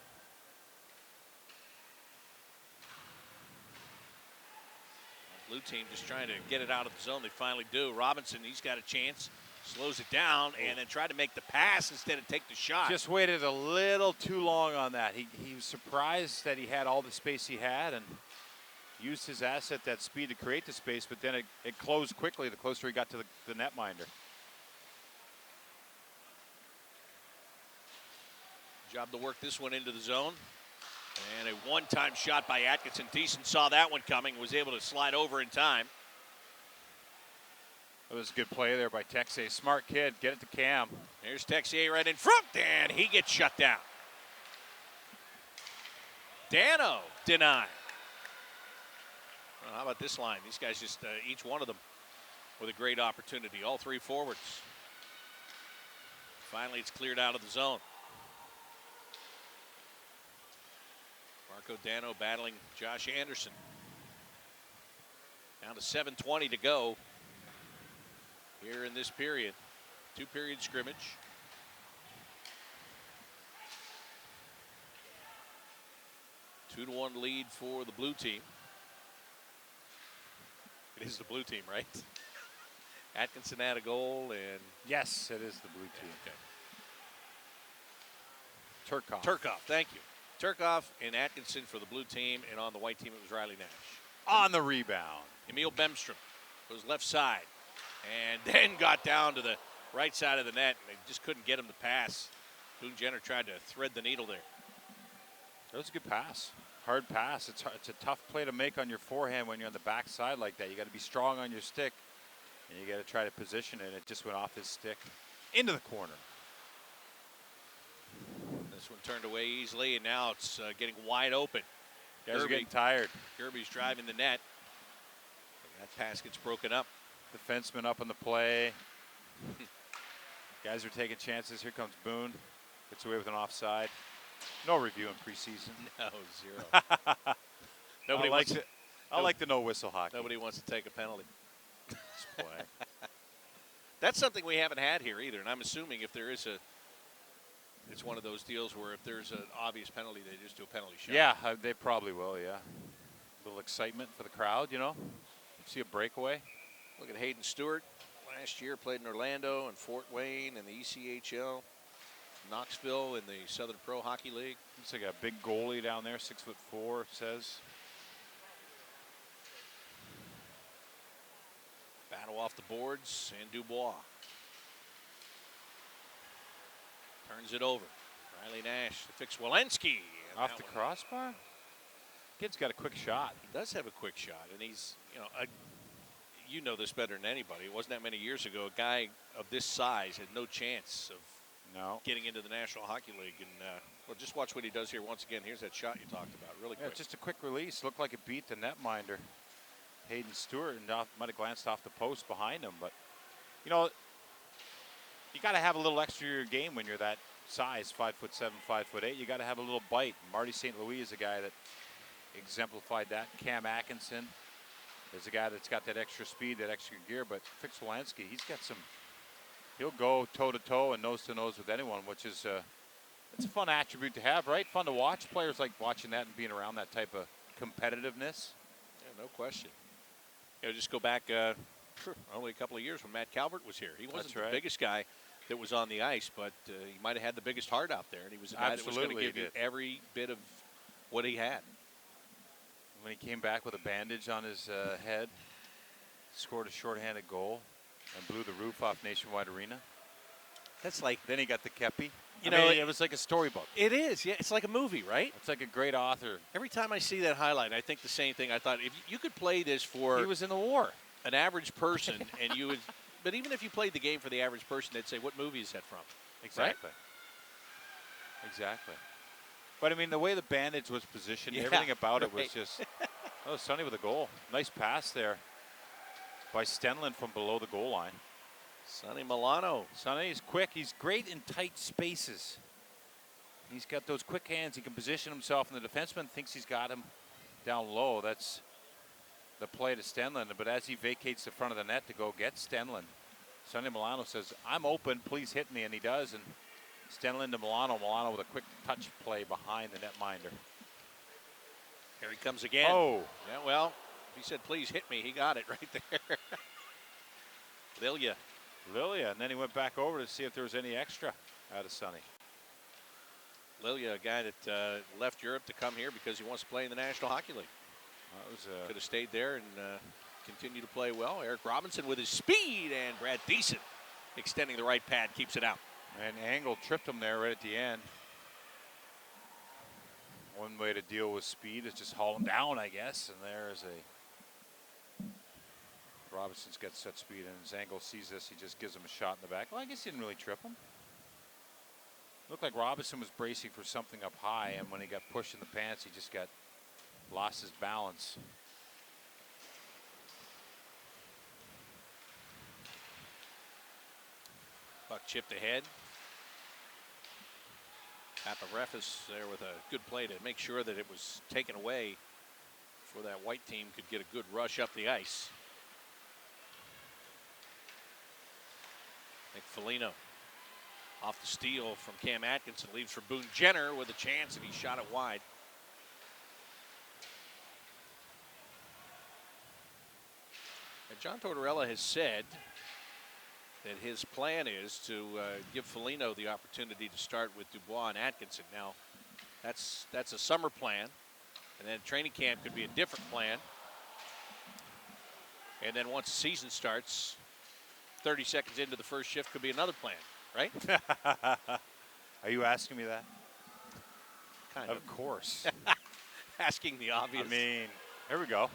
Blue team just trying to get it out of the zone. They finally do. Robinson, he's got a chance. Slows it down and then tried to make the pass instead of take the shot. Just waited a little too long on that. He was surprised that he had all the space he had and used his asset, that speed, to create the space, but then it closed quickly the closer he got to the netminder. Job to work this one into the zone. And a one-time shot by Atkinson. Teason saw that one coming, was able to slide over in time. That was a good play there by Texier. Smart kid. Get it to Cam. Here's Texier right in front, and he gets shut down. Dano denied. Well, how about this line? These guys just, each one of them with a great opportunity. All three forwards. Finally, it's cleared out of the zone. Marco Dano battling Josh Anderson. Down to 7:20 to go here in this period. Two-period scrimmage. Two to one lead for the blue team. It is the blue team, right? Atkinson had a goal, and Yes, it is the blue team. Okay. Turkoff, thank you. Turkoff and Atkinson for the blue team, and on the white team it was Riley Nash. On the rebound. Emil Bemstrom goes left side, and then got down to the right side of the net, and they just couldn't get him to pass. Boon Jenner tried to thread the needle there. That was a good pass. Hard pass. It's a tough play to make on your forehand when you're on the back side like that. You got to be strong on your stick, and you got to try to position it. It just went off his stick into the corner. This one turned away easily, and now it's getting wide open. Guys are getting tired. Kirby's driving the net. And that pass gets broken up. Defenseman up on the play. Guys are taking chances. Here comes Boone. Gets away with an offside. No review in preseason. No, zero. Nobody likes it. I like the no whistle hockey. Nobody wants to take a penalty. Play. That's something we haven't had here either, and I'm assuming if there is it's one of those deals where if there's an obvious penalty, they just do a penalty shot. Yeah, they probably will, yeah. A little excitement for the crowd, you know. See a breakaway. Look at Hayden Stewart. Last year played in Orlando and Fort Wayne in the ECHL. Knoxville in the Southern Pro Hockey League. Looks like a big goalie down there, 6'4", it says. Battle off the boards, and Dubois turns it over. Riley Nash to fix Werenski. Off the crossbar? Kid's got a quick shot. He does have a quick shot, and he's, you know this better than anybody. It wasn't that many years ago. A guy of this size had no chance of getting into the National Hockey League. And well, just watch what he does here once again. Here's that shot you talked about, really quick. Just a quick release. Looked like it beat the netminder, Hayden Stewart, and might have glanced off the post behind him. But, you got to have a little extra in your game when you're that size, 5'7", 5'8". You got to have a little bite. Marty St. Louis is a guy that exemplified that. Cam Atkinson is a guy that's got that extra speed, that extra gear. But Fix Werenski, he's got some. He'll go toe-to-toe and nose-to-nose with anyone, which is it's a fun attribute to have, right? Fun to watch. Players like watching that and being around that type of competitiveness. Yeah, no question. Just go back only a couple of years when Matt Calvert was here. He wasn't the biggest guy that was on the ice, but he might have had the biggest heart out there, and he was a guy that was going to give you every bit of what he had. When he came back with a bandage on his head, scored a shorthanded goal, and blew the roof off Nationwide Arena. That's like. Then he got the Kepi. It was like a storybook. It is, yeah. It's like a movie, right? It's like a great author. Every time I see that highlight, I think the same thing. I thought if you could play this for. He was in the war. An average person, and you would. But even if you played the game for the average person, they'd say, "What movie is that from?" Exactly. Right? Exactly. But the way the bandage was positioned, everything about it was just. Oh, Sonny with a goal. Nice pass there by Stenlin from below the goal line. Sonny Milano. Sonny's quick. He's great in tight spaces. He's got those quick hands. He can position himself, and the defenseman thinks he's got him down low. That's the play to Stenlin. But as he vacates the front of the net to go get Stenlin, Sonny Milano says, "I'm open. Please hit me," and he does. And Stenlin to Milano. Milano with a quick touch play behind the netminder. Here he comes again. Oh. Yeah, well, he said, "Please hit me." He got it right there. Lilia, and then he went back over to see if there was any extra out of Sonny. Lilia, a guy that left Europe to come here because he wants to play in the National Hockey League. Could have stayed there and continued to play well. Erik Robinson with his speed, and Brad Teason extending the right pad keeps it out. And Angle tripped him there right at the end. One way to deal with speed is just haul him down, I guess. And there is Robinson's got set speed, and as Angle sees this, he just gives him a shot in the back. Well, I guess he didn't really trip him. Looked like Robinson was bracing for something up high, and when he got pushed in the pants, he just lost his balance. Puck chipped ahead. Paparefis there with a good play to make sure that it was taken away before that white team could get a good rush up the ice. Foligno off the steal from Cam Atkinson, leaves for Boon Jenner with a chance, and he shot it wide. And John Tortorella has said that his plan is to give Foligno the opportunity to start with Dubois and Atkinson. Now, that's a summer plan, and then training camp could be a different plan. And then once the season starts, 30 seconds into the first shift could be another plan, right? Are you asking me that? Kind Of course. Asking the obvious. I mean, here we go.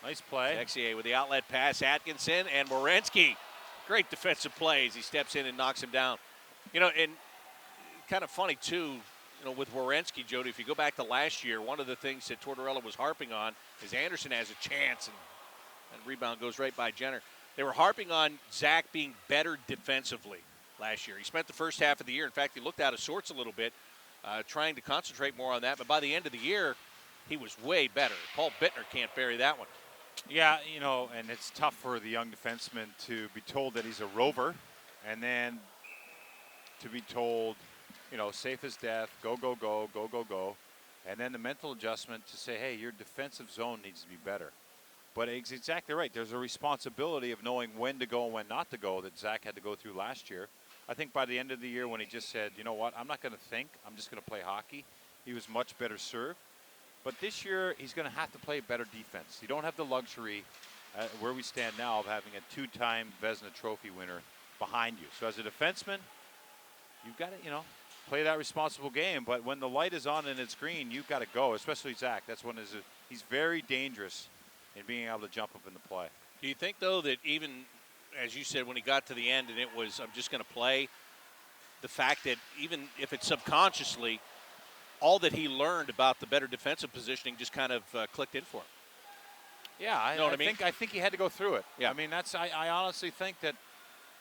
Nice play. Texier with the outlet pass, Atkinson and Werenski. Great defensive plays. He steps in and knocks him down. You know, and kind of funny too, you know, with Werenski, Jody, if you go back to last year, one of the things that Tortorella was harping on is Anderson has a chance, and rebound goes right by Jenner. They were harping on Zach being better defensively last year. He spent the first half of the year, in fact, he looked out of sorts a little bit, trying to concentrate more on that, but by the end of the year, he was way better. Paul Bittner can't bury that one. Yeah, you know, and it's tough for the young defenseman to be told that he's a rover, and then to be told, you know, safe as death, go, go, go, go, go, go, and then the mental adjustment to say, hey, your defensive zone needs to be better. But it's exactly right. There's a responsibility of knowing when to go and when not to go that Zach had to go through last year. I think by the end of the year when he just said, you know what, I'm not going to think, I'm just going to play hockey, he was much better served. But this year, he's going to have to play better defense. You don't have the luxury, where we stand now, of having a two-time Vezina Trophy winner behind you. So as a defenseman, you've got to, you know, play that responsible game. But when the light is on and it's green, you've got to go, especially Zach. That's when he's very dangerous in being able to jump up in the play. Do you think, though, that even, as you said, when he got to the end and it was, I'm just going to play, the fact that even if it's subconsciously, all that he learned about the better defensive positioning just kind of clicked in for him? Yeah, I think he had to go through it. Yeah. I mean, I honestly think that,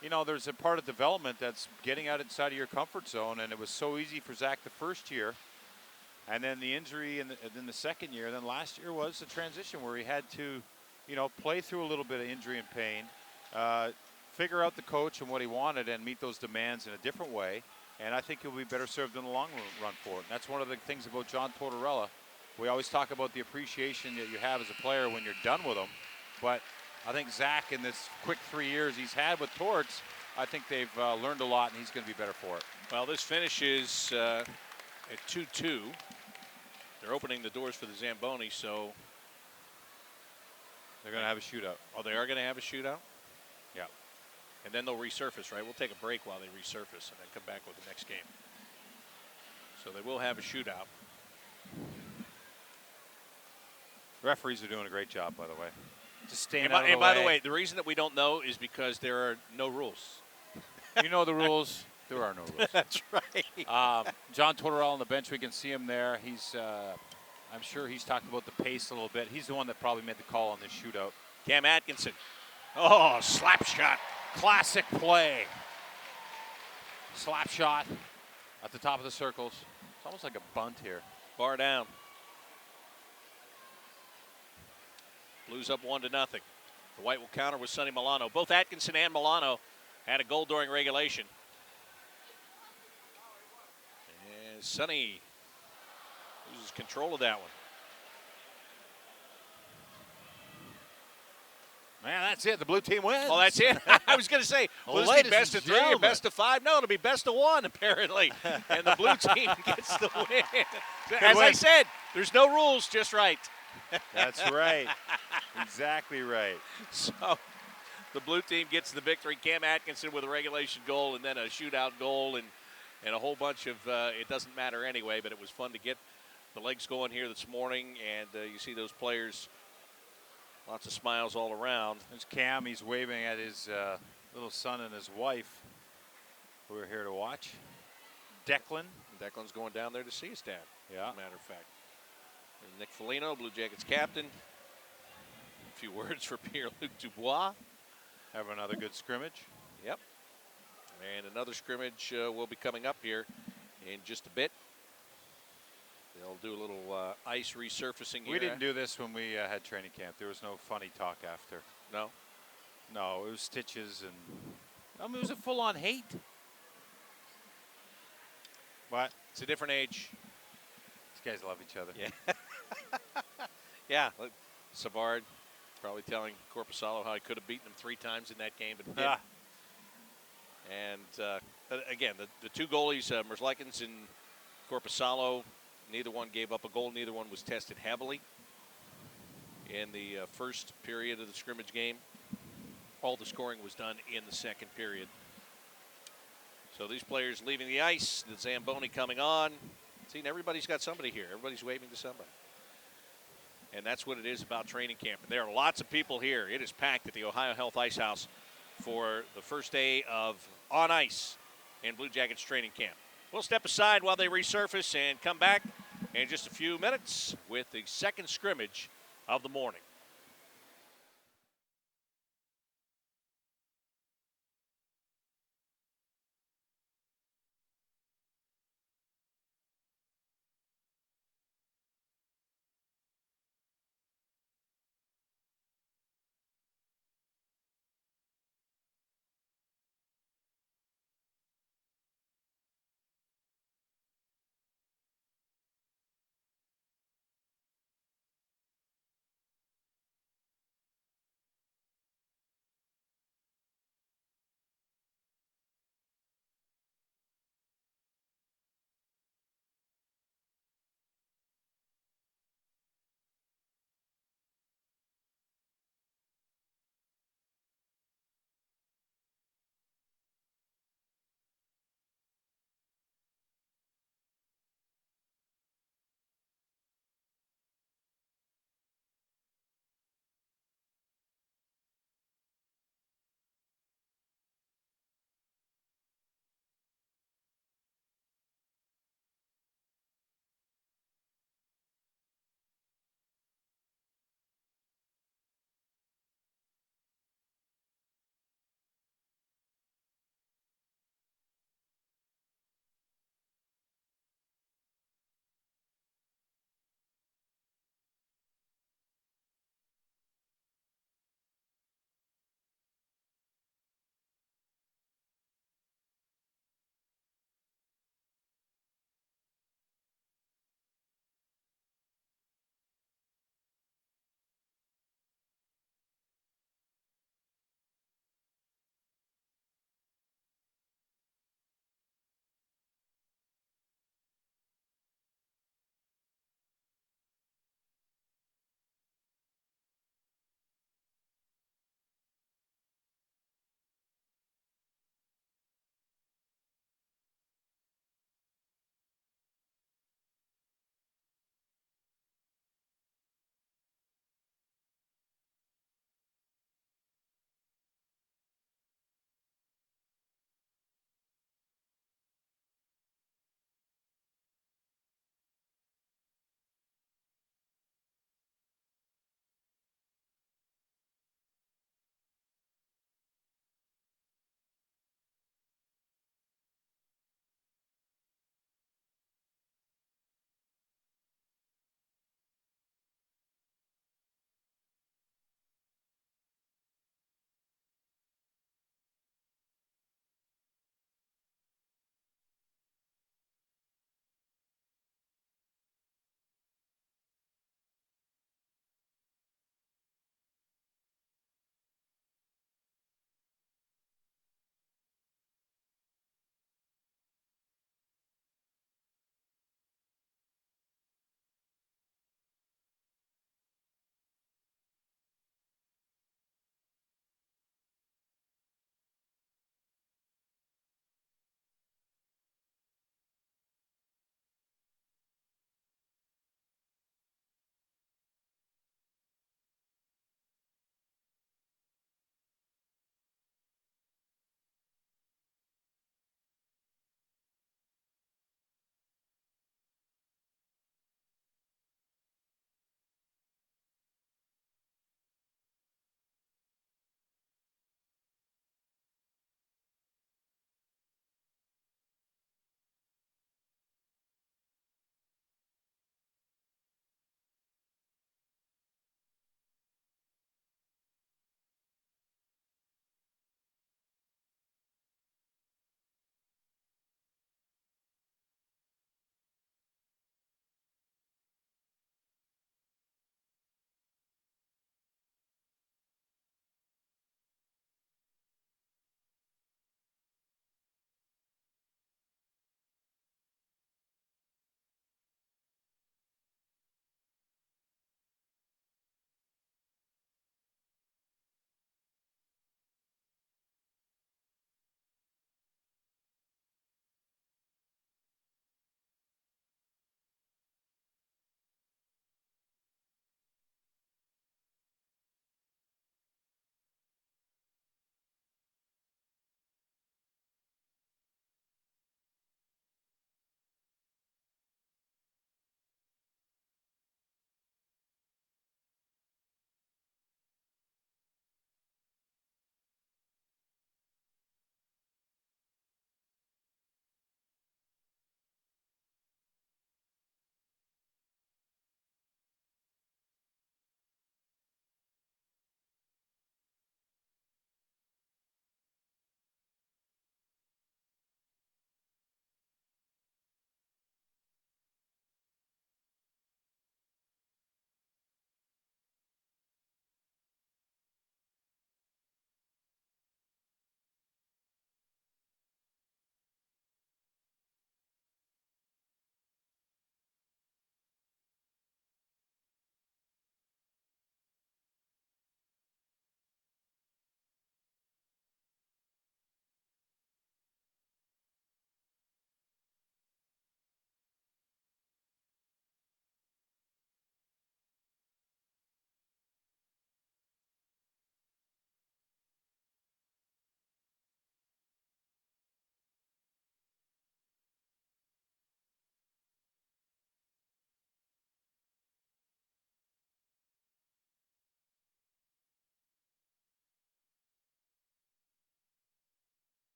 you know, there's a part of development that's getting out inside of your comfort zone, and it was so easy for Zach the first year. And then the injury in the second year. And then last year was a transition where he had to, you know, play through a little bit of injury and pain, figure out the coach and what he wanted and meet those demands in a different way. And I think he'll be better served in the long run for it. And that's one of the things about John Tortorella. We always talk about the appreciation that you have as a player when you're done with him. But I think Zach, in this quick 3 years he's had with Torts, I think they've learned a lot, and he's going to be better for it. Well, this finishes at 2-2. They're opening the doors for the Zamboni, so they're going to have a shootout. Oh, they are going to have a shootout? Yeah. And then they'll resurface, right? We'll take a break while they resurface and then come back with the next game. So they will have a shootout. Referees are doing a great job, by the way. Just staying And out of the way. by the way, the reason that we don't know is because there are no rules. You know the rules. There are no rules. That's right. John Tortorella on the bench, we can see him there. He's, I'm sure he's talked about the pace a little bit. He's the one that probably made the call on this shootout. Cam Atkinson. Oh, slap shot. Classic play. Slap shot at the top of the circles. It's almost like a bunt here. Bar down. Blues up 1-0. The White will counter with Sonny Milano. Both Atkinson and Milano had a goal during regulation. And Sonny loses control of that one. Man, that's it. The blue team wins. Oh, that's it? I was going to say, will this be best of 3 or best of 5? No, it'll be best of 1, apparently. And the blue team gets the win. As I said, there's no rules, just right. That's right. Exactly right. So the blue team gets the victory. Cam Atkinson with a regulation goal and then a shootout goal and a whole bunch of, it doesn't matter anyway, but it was fun to get the legs going here this morning. And you see those players, lots of smiles all around. There's Cam. He's waving at his little son and his wife who are here to watch. Declan's going down there to see his dad, yeah. as a matter of fact. And Nick Foligno, Blue Jackets captain. A few words for Pierre-Luc Dubois. Have another good scrimmage. Yep. And another scrimmage will be coming up here in just a bit. They'll do a little ice resurfacing here. We didn't do this when we had training camp. There was no funny talk after. No? No, it was stitches and, I mean, it was a full-on hate. But it's a different age. These guys love each other. Yeah. Yeah. Savard probably telling Corpusalo how he could have beaten him 3 times in that game, but didn't. And again, the two goalies, Lichens and Corpusalo, neither one gave up a goal. Neither one was tested heavily in the first period of the scrimmage game. All the scoring was done in the second period. So these players leaving the ice, the Zamboni coming on. See, everybody's got somebody here. Everybody's waving to somebody. And that's what it is about training camp. And there are lots of people here. It is packed at the Ohio Health Ice House for the first day of On Ice in Blue Jackets training camp. We'll step aside while they resurface and come back in just a few minutes with the second scrimmage of the morning.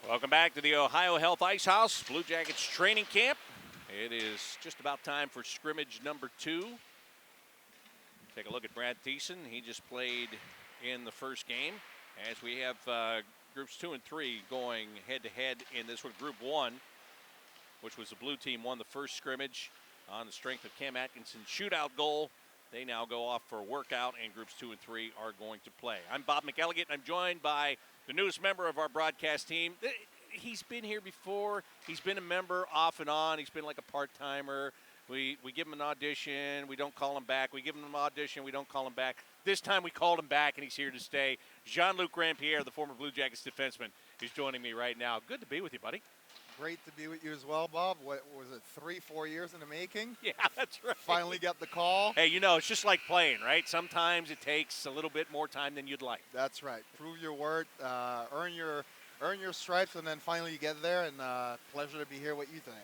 Welcome back to the Ohio Health Ice House, Blue Jackets training camp. It is just about time for scrimmage number 2. Take a look at Brad Teason. He just played in the first game as we have groups 2 and 3 going head-to-head in this one. Group 1, which was the blue team, won the first scrimmage on the strength of Cam Atkinson's shootout goal. They now go off for a workout, and groups 2 and 3 are going to play. I'm Bob McElligott, and I'm joined by the newest member of our broadcast team. He's been here before. He's been a member off and on. He's been like a part-timer. We give him an audition. We don't call him back. We give him an audition. We don't call him back. This time we called him back, and he's here to stay. Jean-Luc Grand-Pierre, the former Blue Jackets defenseman, is joining me right now. Good to be with you, buddy. Great to be with you as well, Bob. What was it, 3-4 years in the making? Yeah, that's right. Finally got the call. Hey, you know, it's just like playing, right? Sometimes it takes a little bit more time than you'd like. That's right. Prove your worth, earn your stripes, and then finally you get there. And pleasure to be here with you today.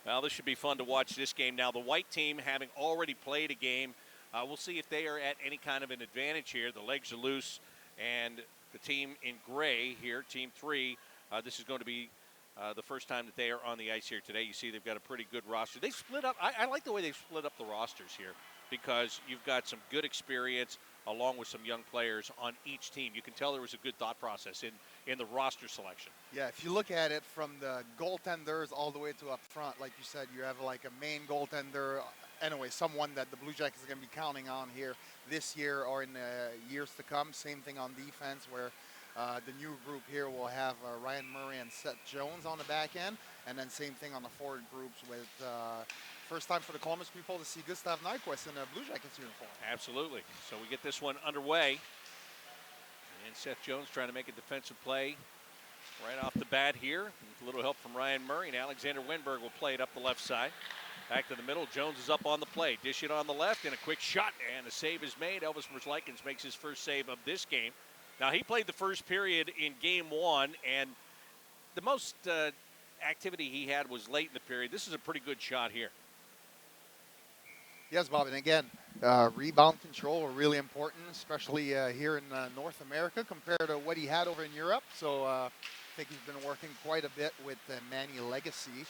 Well, this should be fun to watch this game. Now, the white team having already played a game, we'll see if they are at any kind of an advantage here. The legs are loose, and the team in gray here, Team 3, this is going to be the first time that they are on the ice here today. You see they've got a pretty good roster. They split up. I like the way they've split up the rosters here because you've got some good experience along with some young players on each team. You can tell there was a good thought process in the roster selection. Yeah, if you look at it from the goaltenders all the way to up front, like you said, you have like a main goaltender. Anyway, someone that the Blue Jackets are going to be counting on here this year or in years to come. Same thing on defense where the new group here will have Ryan Murray and Seth Jones on the back end. And then same thing on the forward groups with first time for the Columbus people to see Gustav Nyquist in a Blue Jackets uniform. Absolutely. So we get this one underway. And Seth Jones trying to make a defensive play right off the bat here. With a little help from Ryan Murray. And Alexander Wenberg will play it up the left side. Back to the middle. Jones is up on the play. Dish it on the left, and a quick shot. And the save is made. Elvis Lichens makes his first save of this game. Now, he played the first period in game 1, and the most activity he had was late in the period. This is a pretty good shot here. Yes, Bob, and again, rebound control are really important, especially here in North America compared to what he had over in Europe. So I think he's been working quite a bit with Manny Legacy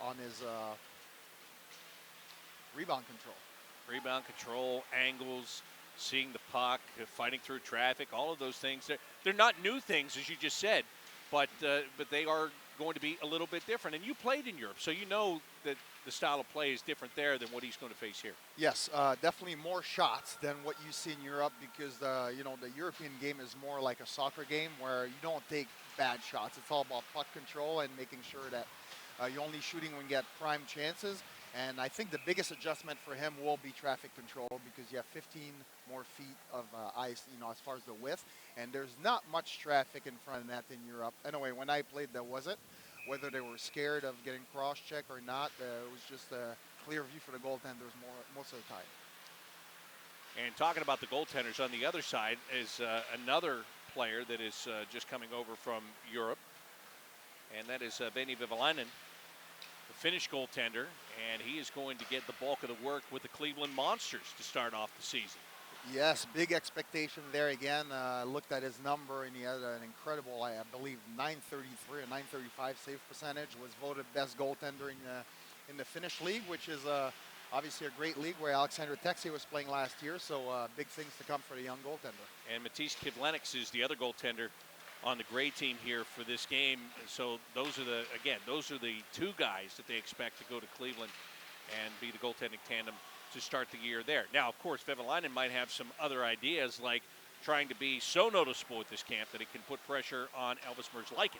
on his rebound control. Rebound control, angles, seeing the puck, fighting through traffic, all of those things. They're not new things, as you just said, but they are going to be a little bit different. And you played in Europe, so you know that the style of play is different there than what he's going to face here. Yes, definitely more shots than what you see in Europe because the European game is more like a soccer game where you don't take bad shots. It's all about puck control and making sure that you're only shooting when you get prime chances. And I think the biggest adjustment for him will be traffic control because you have 15 more feet of ice, as far as the width. And there's not much traffic in front of that in Europe. Anyway, when I played, there wasn't. Whether they were scared of getting cross-checked or not, it was just a clear view for the goaltenders most of the time. And talking about the goaltenders, on the other side is another player that is just coming over from Europe. And that is Benny Vivillon, the Finnish goaltender, and he is going to get the bulk of the work with the Cleveland Monsters to start off the season. Yes, big expectation there again. Looked at his number, and he had an incredible, I believe, 933 or 935 save percentage. Was voted best goaltender in the Finnish league, which is obviously a great league where Alexander Texier was playing last year. So big things to come for the young goaltender. And Matisse Kivlenix is the other goaltender on the gray team here for this game. So those are the two guys that they expect to go to Cleveland and be the goaltending tandem to start the year there. Now, of course, Vivillon might have some other ideas like trying to be so noticeable at this camp that it can put pressure on Elvis Lichens.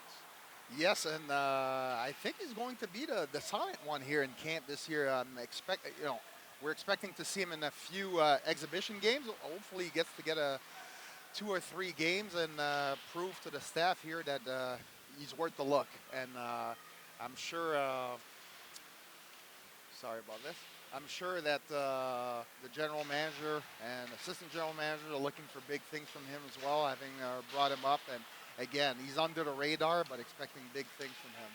Yes, and I think he's going to be the silent one here in camp this year. We're expecting to see him in a few exhibition games. Hopefully he gets to get 2 or 3 games and prove to the staff here that he's worth the look. And I'm sure, sorry about this. I'm sure that the general manager and assistant general manager are looking for big things from him as well, having brought him up. And again, he's under the radar, but expecting big things from him.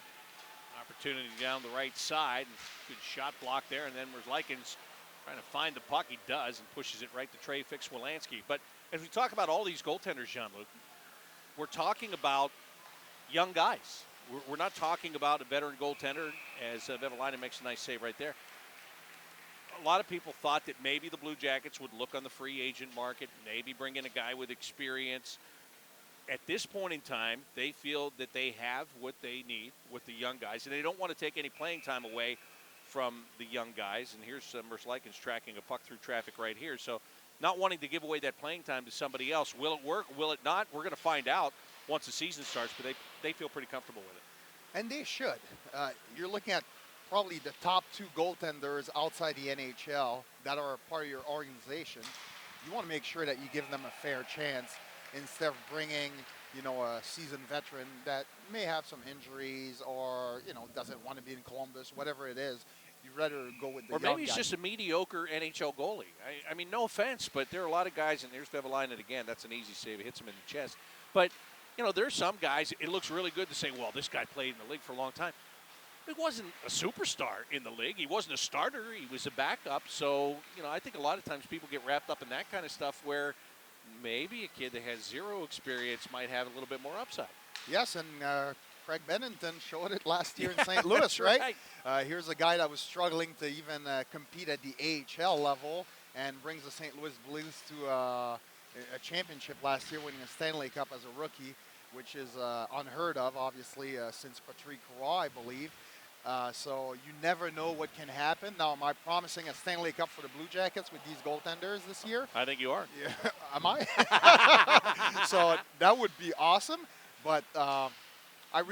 Opportunity down the right side. Good shot block there. And then Lichens trying to find the puck. He does and pushes it right to Trey Fix-Wolanski. But as we talk about all these goaltenders, Jean-Luc, we're talking about young guys. We're not talking about a veteran goaltender, as Vivillon makes a nice save right there. A lot of people thought that maybe the Blue Jackets would look on the free agent market, maybe bring in a guy with experience. At this point in time, they feel that they have what they need with the young guys, and they don't want to take any playing time away from the young guys. And here's Lichens tracking a puck through traffic right here. So not wanting to give away that playing time to somebody else. Will it work? Will it not? We're going to find out once the season starts, but they feel pretty comfortable with it. And they should. You're looking at probably the top 2 goaltenders outside the NHL that are part of your organization. You want to make sure that you give them a fair chance instead of bringing, a seasoned veteran that may have some injuries or, doesn't want to be in Columbus, whatever it is. You'd rather go with the young guy. Or maybe he's just a mediocre NHL goalie. I mean, no offense, but there are a lot of guys, and there's Vivillon again. That's an easy save. It hits him in the chest. But, there's some guys, it looks really good to say, well, this guy played in the league for a long time. He wasn't a superstar in the league. He wasn't a starter. He was a backup. So, I think a lot of times people get wrapped up in that kind of stuff where maybe a kid that has zero experience might have a little bit more upside. Yes, and Craig Bennington showed it last year in St. Louis, right? Here's a guy that was struggling to even compete at the AHL level and brings the St. Louis Blues to a championship last year, winning a Stanley Cup as a rookie, which is unheard of, obviously, since Patrick Roy, I believe. So you never know what can happen. Now, am I promising a Stanley Cup for the Blue Jackets with these goaltenders this year? I think you are. Yeah. Am I? So that would be awesome. But I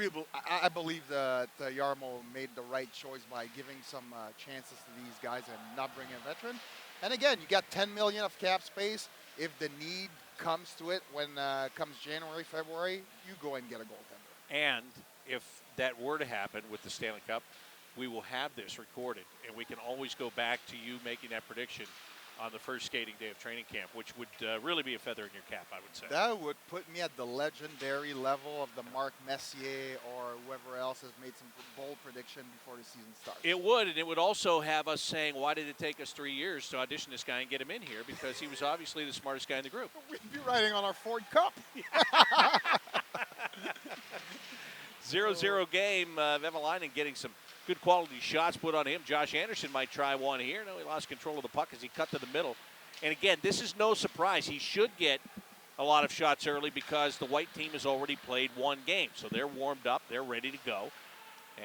believe that Jarmo made the right choice by giving some chances to these guys and not bringing a veteran. And again, you got $10 million of cap space. If the need comes to it when comes January, February, you go and get a goaltender. And if that were to happen with the Stanley Cup, we will have this recorded, and we can always go back to you making that prediction on the first skating day of training camp, which would really be a feather in your cap, I would say. That would put me at the legendary level of the Mark Messier or whoever else has made some bold prediction before the season starts. It would, and it would also have us saying, why did it take us 3 years to audition this guy and get him in here? Because he was obviously the smartest guy in the group. We'd be riding on our Ford Cup. 0-0 game. Vivillon getting some good quality shots put on him. Josh Anderson might try one here. No, he lost control of the puck as he cut to the middle. And again, this is no surprise. He should get a lot of shots early because the white team has already played one game. So they're warmed up. They're ready to go.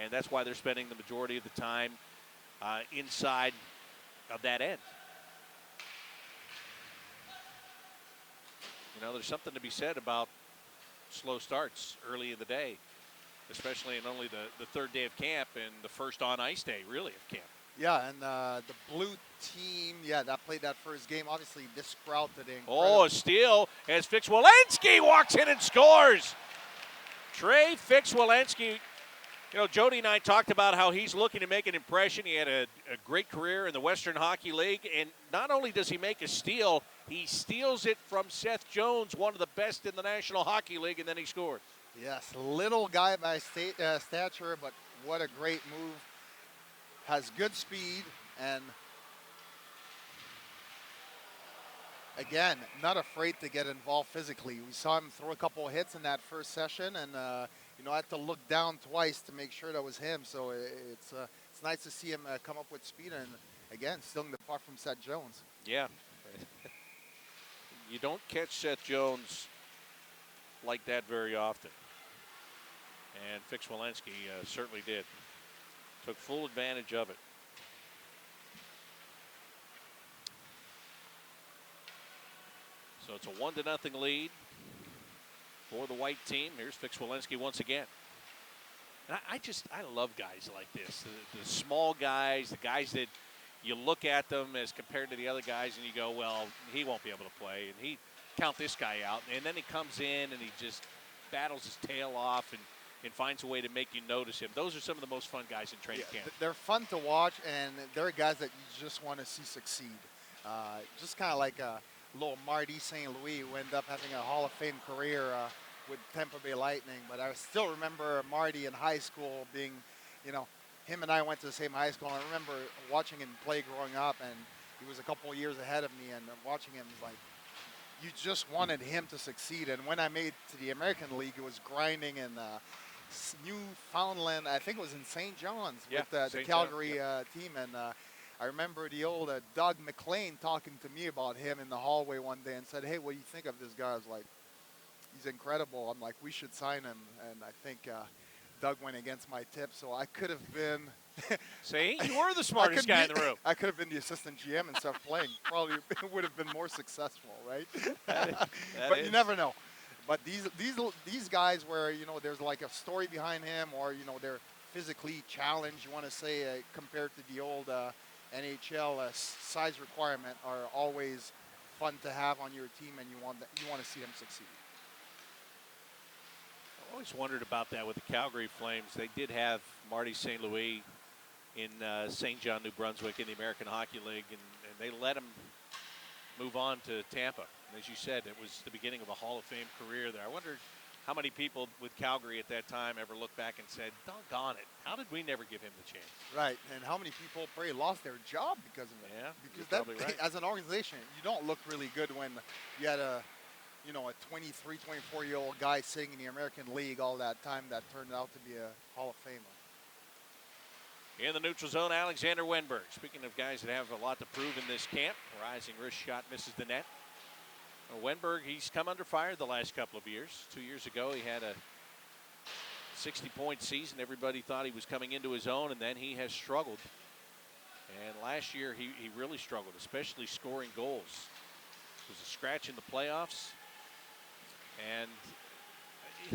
And that's why they're spending the majority of the time inside of that end. There's something to be said about slow starts early in the day, especially in only the third day of camp and the first on-ice day, really, of camp. Yeah, and the blue team, that played that first game. Obviously, this crowd today. Oh, a steal as Fix-Welenski walks in and scores. Trey Fix-Welenski. Jody and I talked about how he's looking to make an impression. He had a great career in the Western Hockey League, and not only does he make a steal, he steals it from Seth Jones, one of the best in the National Hockey League, and then he scores. Yes, little guy by stature, but what a great move. Has good speed, and again, not afraid to get involved physically. We saw him throw a couple of hits in that first session, and I had to look down twice to make sure that was him. So it's nice to see him come up with speed, and again, stealing the puck from Seth Jones. Yeah. You don't catch Seth Jones like that very often. And Fix-Welenski certainly did. Took full advantage of it. So it's a 1-0 lead for the white team. Here's Fix-Welenski once again. And I love guys like this. The small guys, the guys that you look at them as compared to the other guys and you go, well, he won't be able to play. And he count this guy out. And then he comes in and he just battles his tail off and finds a way to make you notice him. Those are some of the most fun guys in training camp. They're fun to watch, and they're guys that you just want to see succeed. Just kind of like a little Marty St. Louis, who ended up having a Hall of Fame career with Tampa Bay Lightning. But I still remember Marty in high school being, him and I went to the same high school. And I remember watching him play growing up, and he was a couple of years ahead of me, and watching him was like, you just wanted him to succeed. And when I made to the American League, it was grinding in Newfoundland. I think it was in St. John's with the Calgary team. And I remember the old Doug McLean talking to me about him in the hallway one day and said, "Hey, what do you think of this guy?" I was like, "He's incredible." I'm like, "We should sign him." And I think Doug went against my tip, so I could have been. See, you were the smartest guy in the room. I could have been the assistant GM and stuff playing. Probably would have been more successful, right? But you never know. But these guys where, you know, there's like a story behind him, or, you know, they're physically challenged, you want to say, compared to the old NHL size requirement, are always fun to have on your team, and you want to see them succeed. I always wondered about that with the Calgary Flames. They did have Marty St. Louis in St. John, New Brunswick in the American Hockey League, and they let him move on to Tampa. And as you said, it was the beginning of a Hall of Fame career there. I wondered how many people with Calgary at that time ever looked back and said, "Doggone it, how did we never give him the chance?" Right, and how many people probably lost their job because of it. Yeah, because probably right. As an organization, you don't look really good when you had a 23, 24-year-old guy sitting in the American League all that time that turned out to be a Hall of Famer. In the neutral zone, Alexander Wenberg. Speaking of guys that have a lot to prove in this camp, rising wrist shot misses the net. Wenberg, he's come under fire the last couple of years. 2 years ago, he had a 60-point season. Everybody thought he was coming into his own, and then he has struggled. And last year, he really struggled, especially scoring goals. It was a scratch in the playoffs. And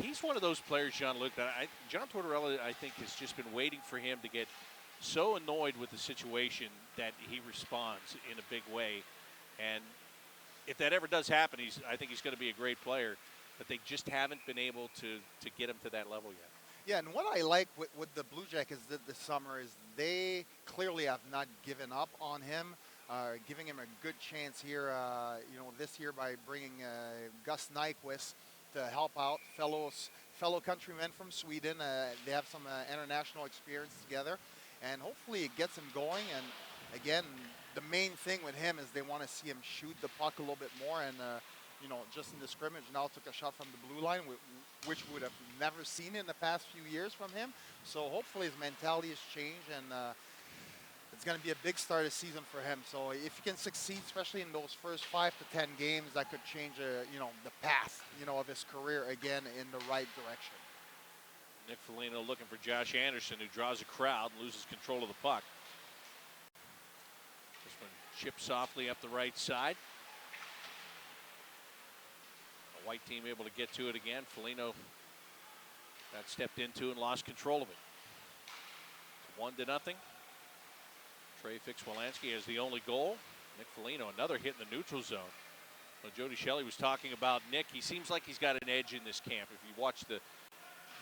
he's one of those players, Jean-Luc, that John Tortorella, I think, has just been waiting for him to get so annoyed with the situation that he responds in a big way. And if that ever does happen, I think he's going to be a great player. But they just haven't been able to get him to that level yet. Yeah, and what I like with the Blue Jackets this summer is they clearly have not given up on him, giving him a good chance here, this year by bringing Gus Nyquist to help out fellow countrymen from Sweden. They have some international experience together, and hopefully it gets him going. And again, the main thing with him is they want to see him shoot the puck a little bit more. And just in the scrimmage now took a shot from the blue line, which we would have never seen in the past few years from him. So hopefully his mentality has changed, and it's going to be a big start of the season for him. So if he can succeed, especially in those first 5 to 10 games, that could change the path of his career again in the right direction. Nick Foligno looking for Josh Anderson, who draws a crowd, loses control of the puck. This one chips softly up the right side. The white team able to get to it again. Foligno got stepped into and lost control of it. It's 1-0. Trey Fix-Wolanski has the only goal. Nick Foligno, another hit in the neutral zone. Well, Jody Shelley was talking about Nick. He seems like he's got an edge in this camp. If you watch the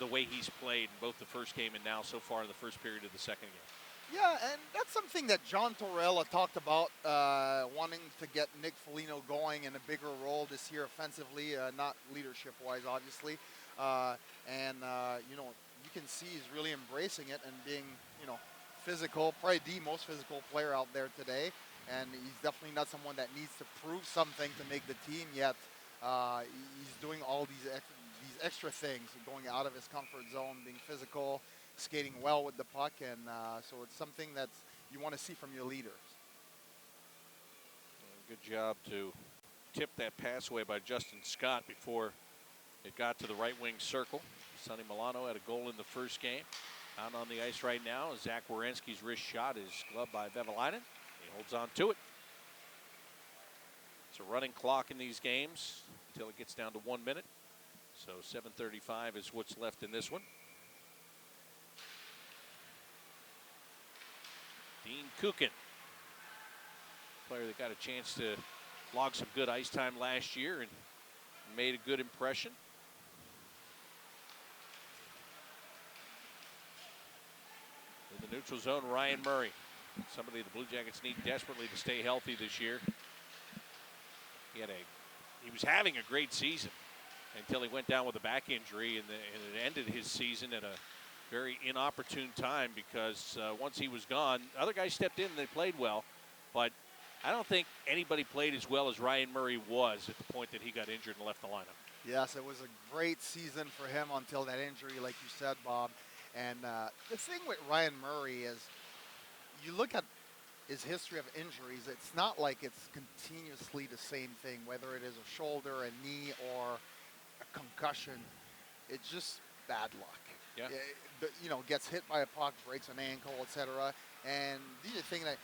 way he's played in both the first game and now so far in the first period of the second game. Yeah, and that's something that John Tortorella talked about, wanting to get Nick Foligno going in a bigger role this year offensively, not leadership-wise, obviously. You can see he's really embracing it and being, physical, probably the most physical player out there today. And he's definitely not someone that needs to prove something to make the team yet. He's doing all these extra things, going out of his comfort zone, being physical, skating well with the puck, and so it's something that you want to see from your leaders. Good job to tip that pass away by Justin Scott before it got to the right wing circle. Sonny Milano had a goal in the first game. Out on the ice right now, Zach Werenski's wrist shot is gloved by Vivillon. He holds on to it. It's a running clock in these games until it gets down to 1 minute. So 7:35 is what's left in this one. Dean Kukin, player that got a chance to log some good ice time last year and made a good impression. In the neutral zone, Ryan Murray, somebody the Blue Jackets need desperately to stay healthy this year. He was having a great season until he went down with a back injury, and it ended his season at a very inopportune time because once he was gone, other guys stepped in and they played well, but I don't think anybody played as well as Ryan Murray was at the point that he got injured and left the lineup. Yes, it was a great season for him until that injury, like you said, Bob. And the thing with Ryan Murray is you look at his history of injuries, it's not like it's continuously the same thing, whether it is a shoulder, a knee, or a concussion. It's just bad luck. Yeah. Gets hit by a puck, breaks an ankle, etc. And the other thing that,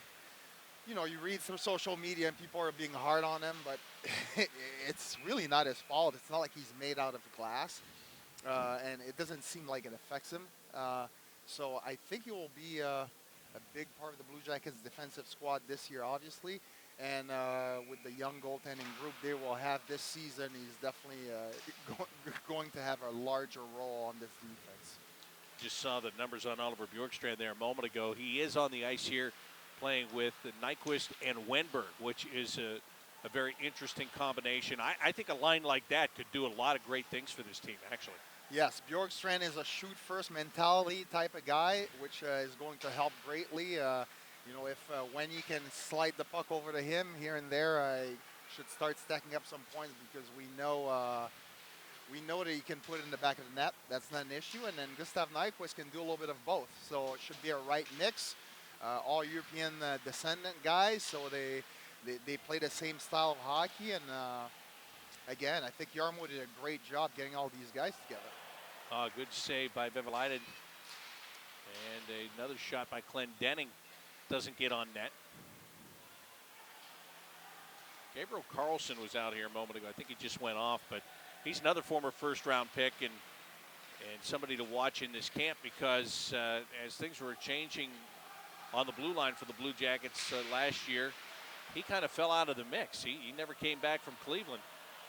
you read through social media and people are being hard on him, but it's really not his fault. It's not like he's made out of glass, and it doesn't seem like it affects him. So I think he will be a big part of the Blue Jackets defensive squad this year, obviously. And with the young goaltending group they will have this season, he's definitely going to have a larger role on this defense. Just saw the numbers on Oliver Bjorkstrand there a moment ago. He is on the ice here playing with Nyquist and Wenberg, which is a very interesting combination. I think a line like that could do a lot of great things for this team, actually. Yes, Bjorkstrand is a shoot-first mentality type of guy, which is going to help greatly. If when you can slide the puck over to him here and there, I should start stacking up some points, because we know that he can put it in the back of the net. That's not an issue. And then Gustav Nyquist can do a little bit of both. So it should be a right mix. All European descendant guys, so they play the same style of hockey. And again, I think Jarmo did a great job getting all these guys together. Good save by Vivillon. And another shot by Clendenning. Doesn't get on net. Gabriel Carlson was out here a moment ago. I think he just went off, but he's another former first-round pick and somebody to watch in this camp, because as things were changing on the blue line for the Blue Jackets last year, he kind of fell out of the mix. He never came back from Cleveland.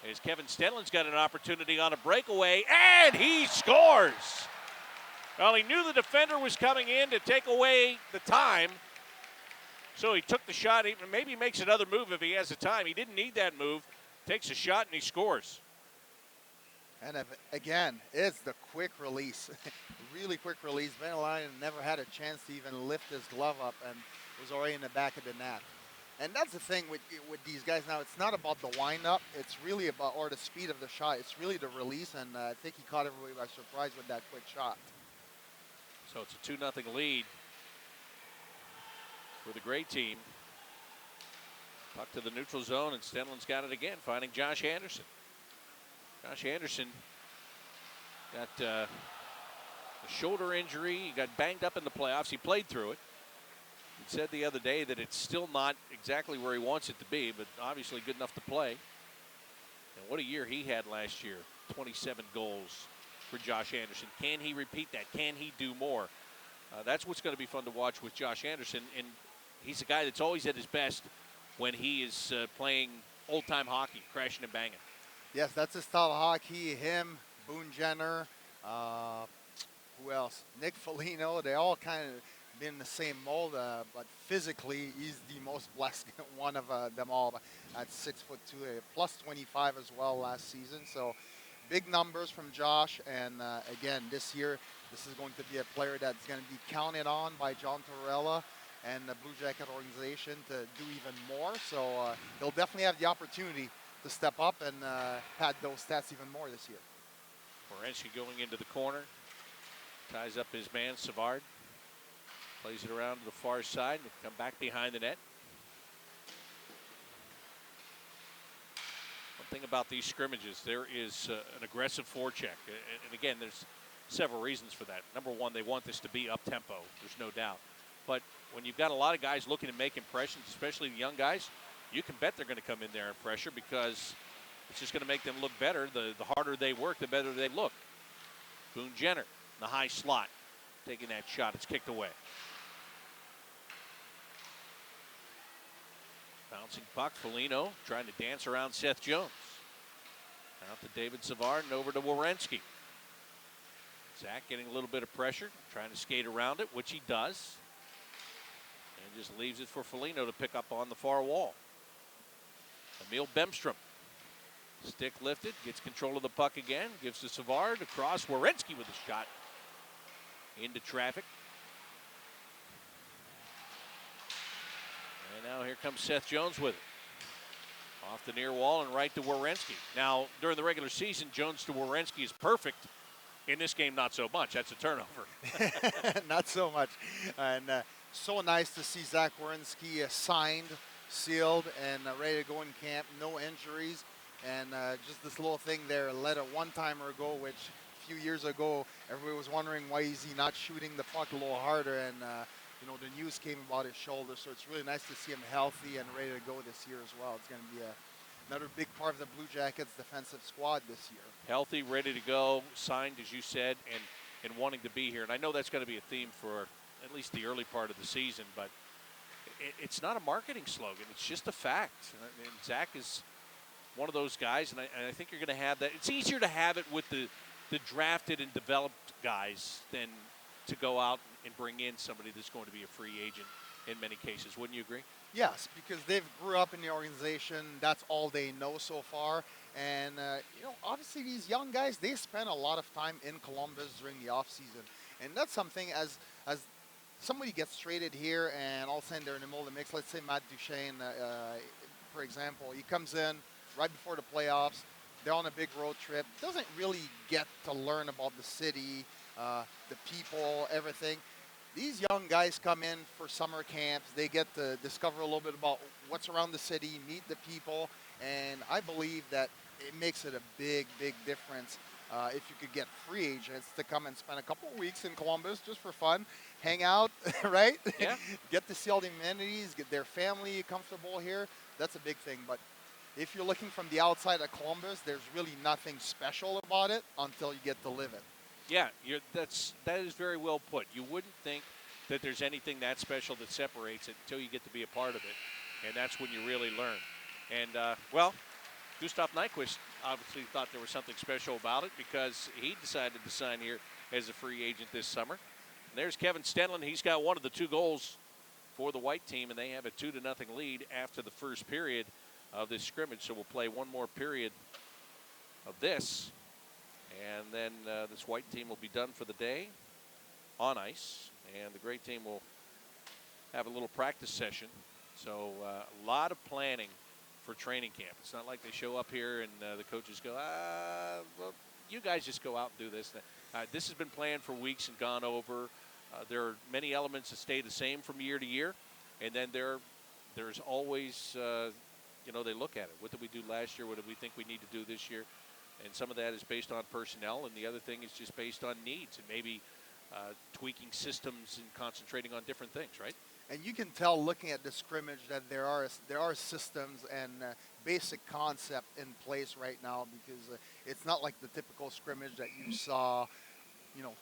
As Kevin Stenlund's got an opportunity on a breakaway, and he scores! Well, he knew the defender was coming in to take away the time, so he took the shot. Maybe he makes another move if he has the time. He didn't need that move. Takes a shot, and he scores. And again, it's the quick release. Really quick release. Vivillon never had a chance to even lift his glove up and was already in the back of the net. And that's the thing with these guys now. It's not about the wind-up. It's really about, or the speed of the shot. It's really the release, and I think he caught everybody by surprise with that quick shot. So it's a 2-0 lead for the great team. Puck to the neutral zone, and Stenlund's got it again, finding Josh Anderson. Josh Anderson got a shoulder injury. He got banged up in the playoffs. He played through it. He said the other day that it's still not exactly where he wants it to be, but obviously good enough to play. And what a year he had last year. 27 goals for Josh Anderson. Can he repeat that? Can he do more? That's what's going to be fun to watch with Josh Anderson. And he's a guy that's always at his best when he is playing old-time hockey, crashing and banging. Yes, that's his style of hockey. Him, Boon Jenner, who else? Nick Foligno. They all kind of been in the same mold, but physically, he's the most blessed one of them all at 6'2", plus 25 as well last season. So big numbers from Josh. And again, this year, this is going to be a player that's going to be counted on by John Tortorella and the Blue Jacket organization to do even more. So he'll definitely have the opportunity to step up and pad those stats even more this year. Werenski going into the corner, ties up his man, Savard. Plays it around to the far side and come back behind the net. One thing about these scrimmages, there is an aggressive forecheck. And again, there's several reasons for that. Number one, they want this to be up-tempo. There's no doubt. But when you've got a lot of guys looking to make impressions, especially the young guys, you can bet they're going to come in there and pressure, because it's just going to make them look better. The harder they work, the better they look. Boon Jenner, the high slot, taking that shot. It's kicked away. Bouncing puck, Foligno trying to dance around Seth Jones. Out to David Savard and over to Werenski. Zach getting a little bit of pressure, trying to skate around it, which he does. And just leaves it for Foligno to pick up on the far wall. Emil Bemstrom. Stick lifted, gets control of the puck again, gives to Savard, across Werenski with a shot. Into traffic. And now here comes Seth Jones with it. Off the near wall and right to Werenski. Now, during the regular season, Jones to Werenski is perfect. In this game, not so much. That's a turnover. Not so much. And so nice to see Zach Werenski signed, sealed, and ready to go in camp. No injuries. And just this little thing there, let a one-timer go, which a few years ago, everybody was wondering why is he not shooting the puck a little harder. And, the news came about his shoulder. So it's really nice to see him healthy and ready to go this year as well. It's going to be another big part of the Blue Jackets defensive squad this year. Healthy, ready to go, signed, as you said, and wanting to be here. And I know that's going to be a theme for at least the early part of the season, but it's not a marketing slogan. It's just a fact. And Zach is one of those guys, and I think you're going to have that. It's easier to have it with the drafted and developed guys than to go out and bring in somebody that's going to be a free agent in many cases. Wouldn't you agree? Yes, because they've grew up in the organization. That's all they know so far. And, obviously these young guys, they spend a lot of time in Columbus during the offseason. And that's something as somebody gets traded here and all of a sudden they're in the middle of the mix. Let's say Matt Duchesne, for example. He comes in right before the playoffs. They're on a big road trip. Doesn't really get to learn about the city, the people, everything. These young guys come in for summer camps. They get to discover a little bit about what's around the city, meet the people, and I believe that it makes it a big, big difference if you could get free agents to come and spend a couple of weeks in Columbus just for fun, hang out, right? Yeah. Get to see all the amenities, get their family comfortable here. That's a big thing. But if you're looking from the outside of Columbus, there's really nothing special about it until you get to live it. Yeah, that is very well put. You wouldn't think that there's anything that special that separates it until you get to be a part of it, and that's when you really learn. And, Gustav Nyquist obviously thought there was something special about it because he decided to sign here as a free agent this summer. And there's Kevin Stenlund. He's got one of the 2 goals for the white team, and they have a 2-0 lead after the first period of this scrimmage. So we'll play one more period of this. And then this white team will be done for the day on ice. And the gray team will have a little practice session. So a lot of planning for training camp. It's not like they show up here and the coaches go, well, you guys just go out and do this. This has been planned for weeks and gone over. There are many elements that stay the same from year to year. And then there's always, they look at it. What did we do last year? What do we think we need to do this year? And some of that is based on personnel, and the other thing is just based on needs and maybe tweaking systems and concentrating on different things, right? And you can tell looking at the scrimmage that there are systems and basic concept in place right now because it's not like the typical scrimmage that you saw,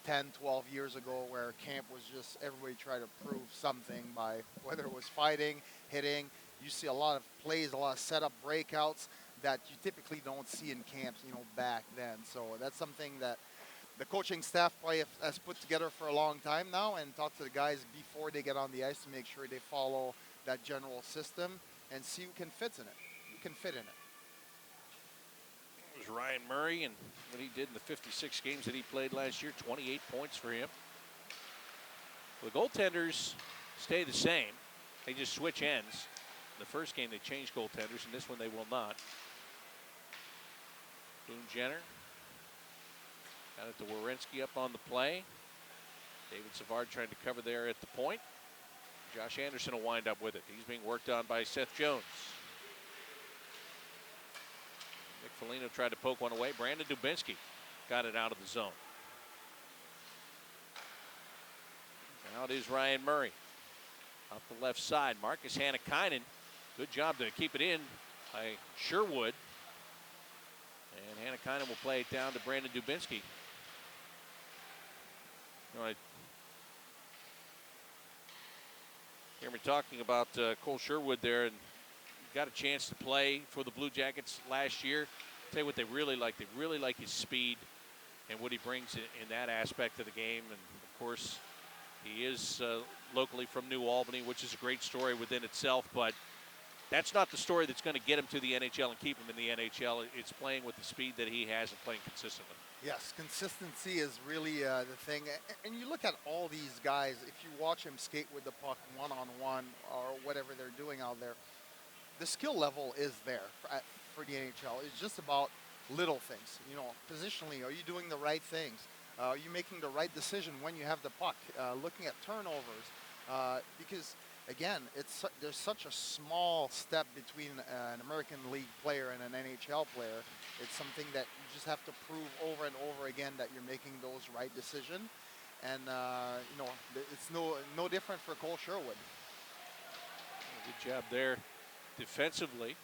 10, 12 years ago where camp was just everybody trying to prove something by whether it was fighting, hitting. You see a lot of plays, a lot of setup breakouts that you typically don't see in camps, back then. So that's something that the coaching staff probably has put together for a long time now and talked to the guys before they get on the ice to make sure they follow that general system and see who can fit in it. It was Ryan Murray and what he did in the 56 games that he played last year, 28 points for him. The goaltenders stay the same. They just switch ends. In the first game, they changed goaltenders. In this one, they will not. Boon Jenner. Got it to Werenski up on the play. David Savard trying to cover there at the point. Josh Anderson will wind up with it. He's being worked on by Seth Jones. Nick Foligno tried to poke one away. Brandon Dubinsky got it out of the zone. Now it is Ryan Murray. Up the left side. Marcus Hannikainen. Good job to keep it in by Sherwood. And Hannikainen will play it down to Brandon Dubinsky. All right. Hear me talking about Cole Sherwood there, and got a chance to play for the Blue Jackets last year. Tell you what they really like. They really like his speed and what he brings in that aspect of the game. And, of course, he is locally from New Albany, which is a great story within itself. But that's not the story that's going to get him to the NHL and keep him in the NHL. It's playing with the speed that he has and playing consistently. Yes, consistency is really the thing. And you look at all these guys, if you watch him skate with the puck one-on-one or whatever they're doing out there, the skill level is there for the NHL. It's just about little things. You know, positionally, are you doing the right things? Are you making the right decision when you have the puck? Looking at turnovers. Because, again, there's such a small step between an American League player and an NHL player. It's something that you just have to prove over and over again that you're making those right decisions. And, you know, it's no different for Cole Sherwood. Good job there defensively.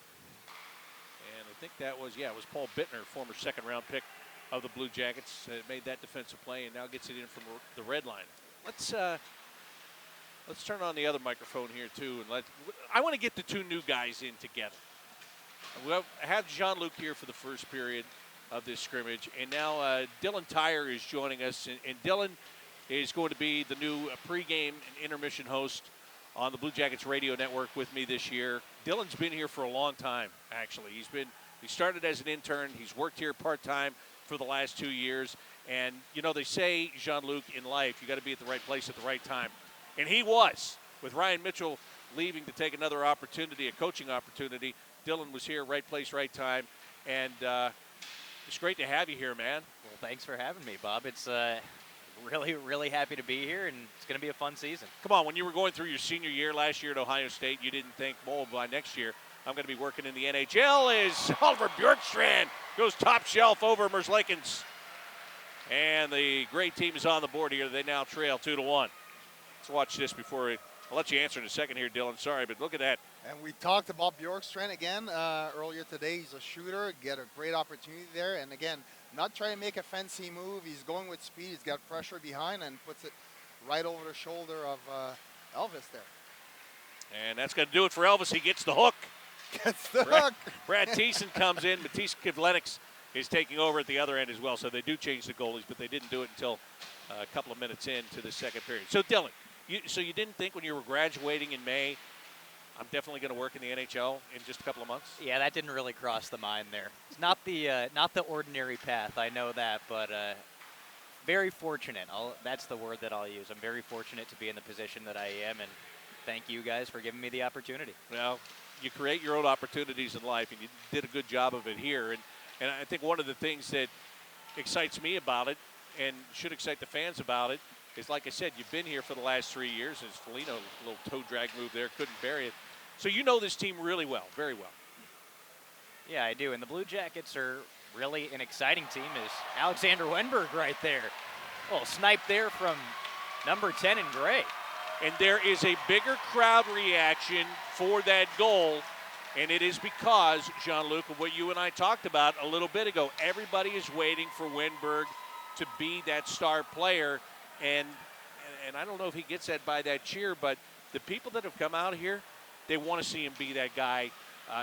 And I think that was, it was Paul Bittner, former second-round pick of the Blue Jackets, made that defensive play and now gets it in from the red line. Let's turn on the other microphone here, too. And I want to get the two new guys in together. We'll have Jean-Luc here for the first period of this scrimmage. And now Dylan Tyre is joining us. And Dylan is going to be the new pregame and intermission host on the Blue Jackets radio network with me this year. Dylan's been here for a long time, actually. He started as an intern. He's worked here part-time for the last 2 years. And, you know, they say, Jean-Luc, in life, you got to be at the right place at the right time. And he was. With Ryan Mitchell leaving to take another opportunity, a coaching opportunity, Dylan was here, right place, right time. And it's great to have you here, man. Well, thanks for having me, Bob. It's really, really happy to be here, and it's going to be a fun season. Come on, when you were going through your senior year last year at Ohio State, you didn't think, well, by next year, I'm going to be working in the NHL. As Oliver Bjorkstrand goes top shelf over Lichens. And the great team is on the board here. They now trail 2-1. Let's watch this before I'll let you answer in a second here, Dylan. Sorry, but look at that. And we talked about Bjorkstrand again earlier today. He's a shooter, get a great opportunity there. And again, not trying to make a fancy move. He's going with speed. He's got pressure behind and puts it right over the shoulder of Elvis there. And that's going to do it for Elvis. He gets the hook. Gets the hook. Brad Teason comes in. Matisse Kivlenix is taking over at the other end as well. So they do change the goalies, but they didn't do it until a couple of minutes into the second period. So, Dylan, you didn't think when you were graduating in May, I'm definitely going to work in the NHL in just a couple of months? Yeah, that didn't really cross the mind there. It's not the ordinary path, I know that, but very fortunate. That's the word that I'll use. I'm very fortunate to be in the position that I am, and thank you guys for giving me the opportunity. Well, you create your own opportunities in life, and you did a good job of it here. And I think one of the things that excites me about it and should excite the fans about it is, like I said, you've been here for the last 3 years. As Foligno, a little toe drag move there, couldn't bury it. So you know this team really well, very well. Yeah, I do. And the Blue Jackets are really an exciting team. Is Alexander Wenberg right there. Oh, snipe there from number 10 in gray. And there is a bigger crowd reaction for that goal, and it is because, Jean-Luc, of what you and I talked about a little bit ago. Everybody is waiting for Wenberg to be that star player, and I don't know if he gets that by that cheer, but the people that have come out here, they want to see him be that guy.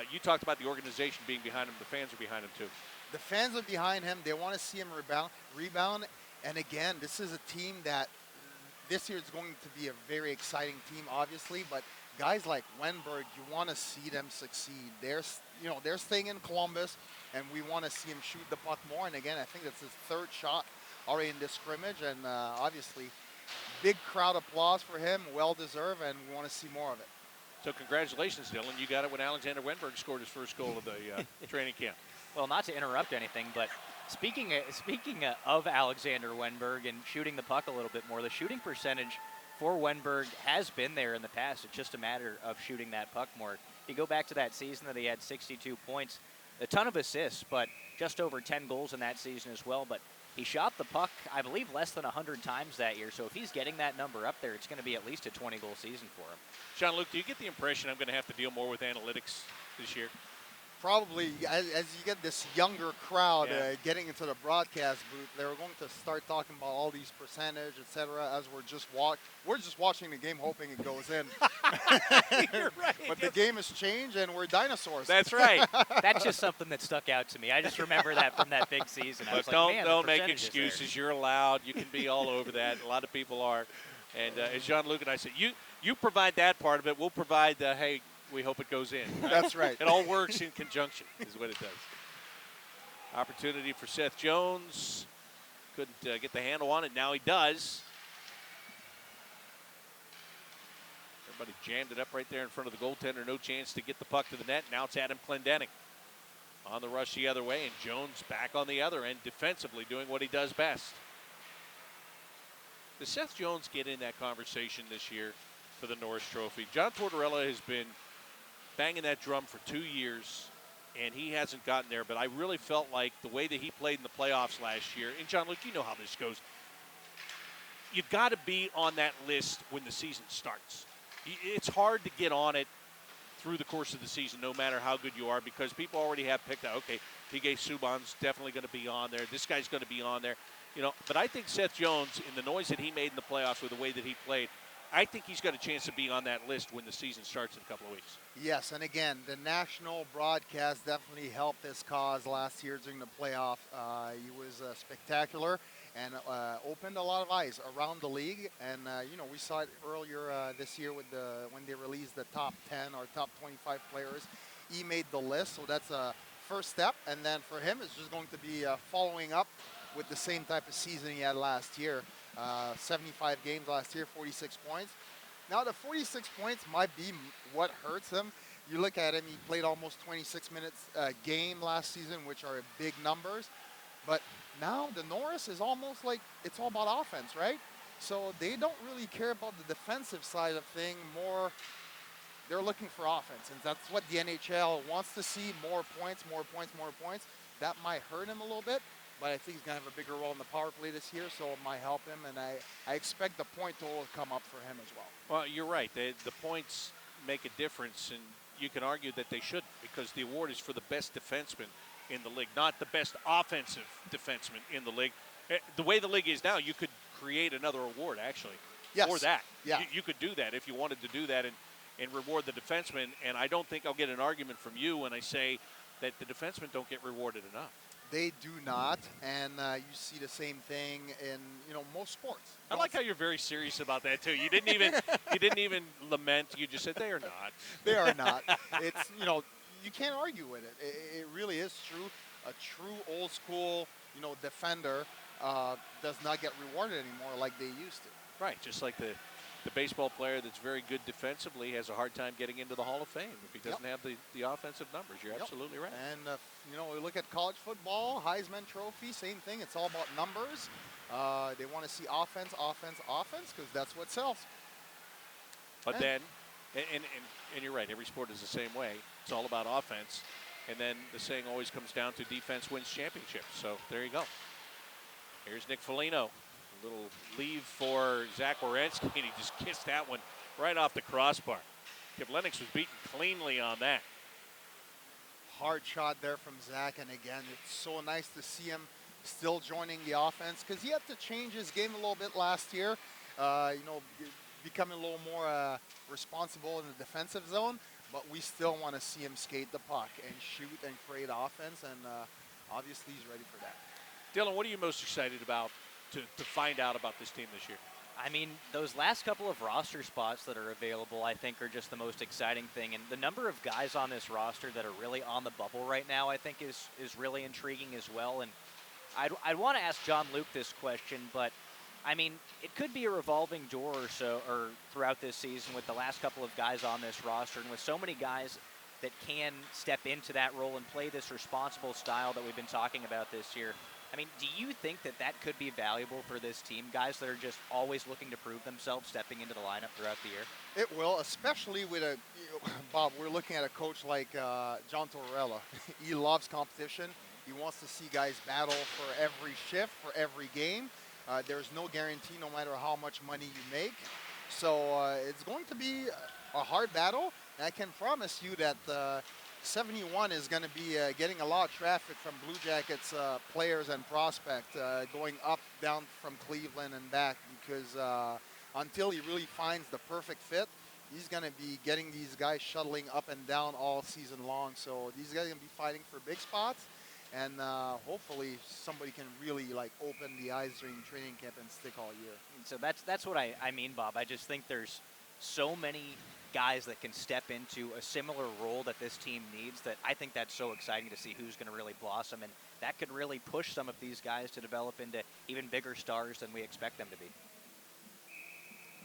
You talked about the organization being behind him. The fans are behind him, too. The fans are behind him. They want to see him rebound. And again, this is a team that this year is going to be a very exciting team, obviously. But guys like Wenberg, you want to see them succeed. They're staying in Columbus, and we want to see him shoot the puck more. And again, I think that's his third shot already in this scrimmage. And obviously, big crowd applause for him, well-deserved, and we want to see more of it. So congratulations, Dylan. You got it when Alexander Wenberg scored his first goal of the training camp. Well, not to interrupt anything, but speaking of Alexander Wenberg and shooting the puck a little bit more, the shooting percentage for Wenberg has been there in the past. It's just a matter of shooting that puck more. You go back to that season that he had 62 points, a ton of assists, but just over 10 goals in that season as well. But he shot the puck, I believe, less than 100 times that year. So if he's getting that number up there, it's going to be at least a 20-goal season for him. Jean-Luc, do you get the impression I'm going to have to deal more with analytics this year? Probably, as you get this younger crowd getting into the broadcast booth, they're going to start talking about all these percentage, etc. As we're just watching the game, hoping it goes in. You're right. But the game has changed, and we're dinosaurs. That's right. That's just something that stuck out to me. I just remember that from that big season. I was But like, man, don't the make percentage is there. excuses. You're allowed. You can be all over that. A lot of people are. And as Jean-Luc and I said, you provide that part of it. We'll provide the, hey, we hope it goes in. That's right. It all works in conjunction is what it does. Opportunity for Seth Jones. Couldn't get the handle on it. Now he does. Everybody jammed it up right there in front of the goaltender. No chance to get the puck to the net. Now it's Adam Clendening on the rush the other way, and Jones back on the other end defensively doing what he does best. Does Seth Jones get in that conversation this year for the Norris Trophy? John Tortorella has been banging that drum for 2 years, and he hasn't gotten there, but I really felt like the way that he played in the playoffs last year, and Jean-Luc, you know how this goes, you've got to be on that list when the season starts. It's hard to get on it through the course of the season, no matter how good you are, because people already have picked out, okay, P.K. Subban's definitely going to be on there. This guy's going to be on there. You know, but I think Seth Jones, in the noise that he made in the playoffs with the way that he played, I think he's got a chance to be on that list when the season starts in a couple of weeks. Yes, and again, the national broadcast definitely helped his cause last year during the playoff. He was spectacular and opened a lot of eyes around the league. And, you know, we saw it earlier this year with when they released the top 10 or top 25 players. He made the list, so that's a first step. And then for him, it's just going to be following up with the same type of season he had last year. 75 games last year, 46 points. Now the 46 points might be what hurts him. You look at him, he played almost 26 minutes a game last season, which are big numbers. But now the Norris is almost like it's all about offense, right? So they don't really care about the defensive side of things. More, they're looking for offense. And that's what the NHL wants to see, more points, more points, more points. That might hurt him a little bit. But I think he's going to have a bigger role in the power play this year, so it might help him. And I expect the point total to come up for him as well. Well, you're right. The points make a difference, and you can argue that they shouldn't, because the award is for the best defenseman in the league, not the best offensive defenseman in the league. The way the league is now, you could create another award, actually, for that. Yeah. You could do that if you wanted to do that and reward the defenseman. And I don't think I'll get an argument from you when I say that the defensemen don't get rewarded enough. They do not, and you see the same thing in most sports. I like how you're very serious about that too. You didn't even lament. You just said they are not. They are not. It's you can't argue with it. It really is true. A true old school defender does not get rewarded anymore like they used to. Right, just like the baseball player that's very good defensively has a hard time getting into the Hall of Fame if he doesn't have the offensive numbers. You're absolutely right. And, we look at college football, Heisman Trophy, same thing. It's all about numbers. They want to see offense, because that's what sells. But then, and you're right, every sport is the same way. It's all about offense. And then the saying always comes down to defense wins championships. So there you go. Here's Nick Foligno. Little leave for Zach Werenski, and he just kissed that one right off the crossbar. Lennox was beaten cleanly on that. Hard shot there from Zach, and again, it's so nice to see him still joining the offense, because he had to change his game a little bit last year, becoming a little more responsible in the defensive zone, but we still want to see him skate the puck and shoot and create offense, and obviously he's ready for that. Dylan, what are you most excited about to find out about this team this year? I mean, those last couple of roster spots that are available, I think, are just the most exciting thing. And the number of guys on this roster that are really on the bubble right now, I think, is really intriguing as well. And I'd want to ask Jean-Luc this question, but, I mean, it could be a revolving door or so or throughout this season with the last couple of guys on this roster and with so many guys that can step into that role and play this responsible style that we've been talking about this year. I mean, do you think that could be valuable for this team? Guys that are just always looking to prove themselves, stepping into the lineup throughout the year? It will, especially with Bob, we're looking at a coach like John Tortorella. He loves competition. He wants to see guys battle for every shift, for every game. There's no guarantee no matter how much money you make. So it's going to be a hard battle. And I can promise you that 71 is going to be getting a lot of traffic from Blue Jackets players and prospects going up, down from Cleveland and back, because until he really finds the perfect fit, he's going to be getting these guys shuttling up and down all season long. So these guys are going to be fighting for big spots, and hopefully somebody can really open the eyes during training camp and stick all year. So that's what I mean, Bob. I just think there's so many guys that can step into a similar role that this team needs, that I think that's so exciting to see who's going to really blossom, and that could really push some of these guys to develop into even bigger stars than we expect them to be.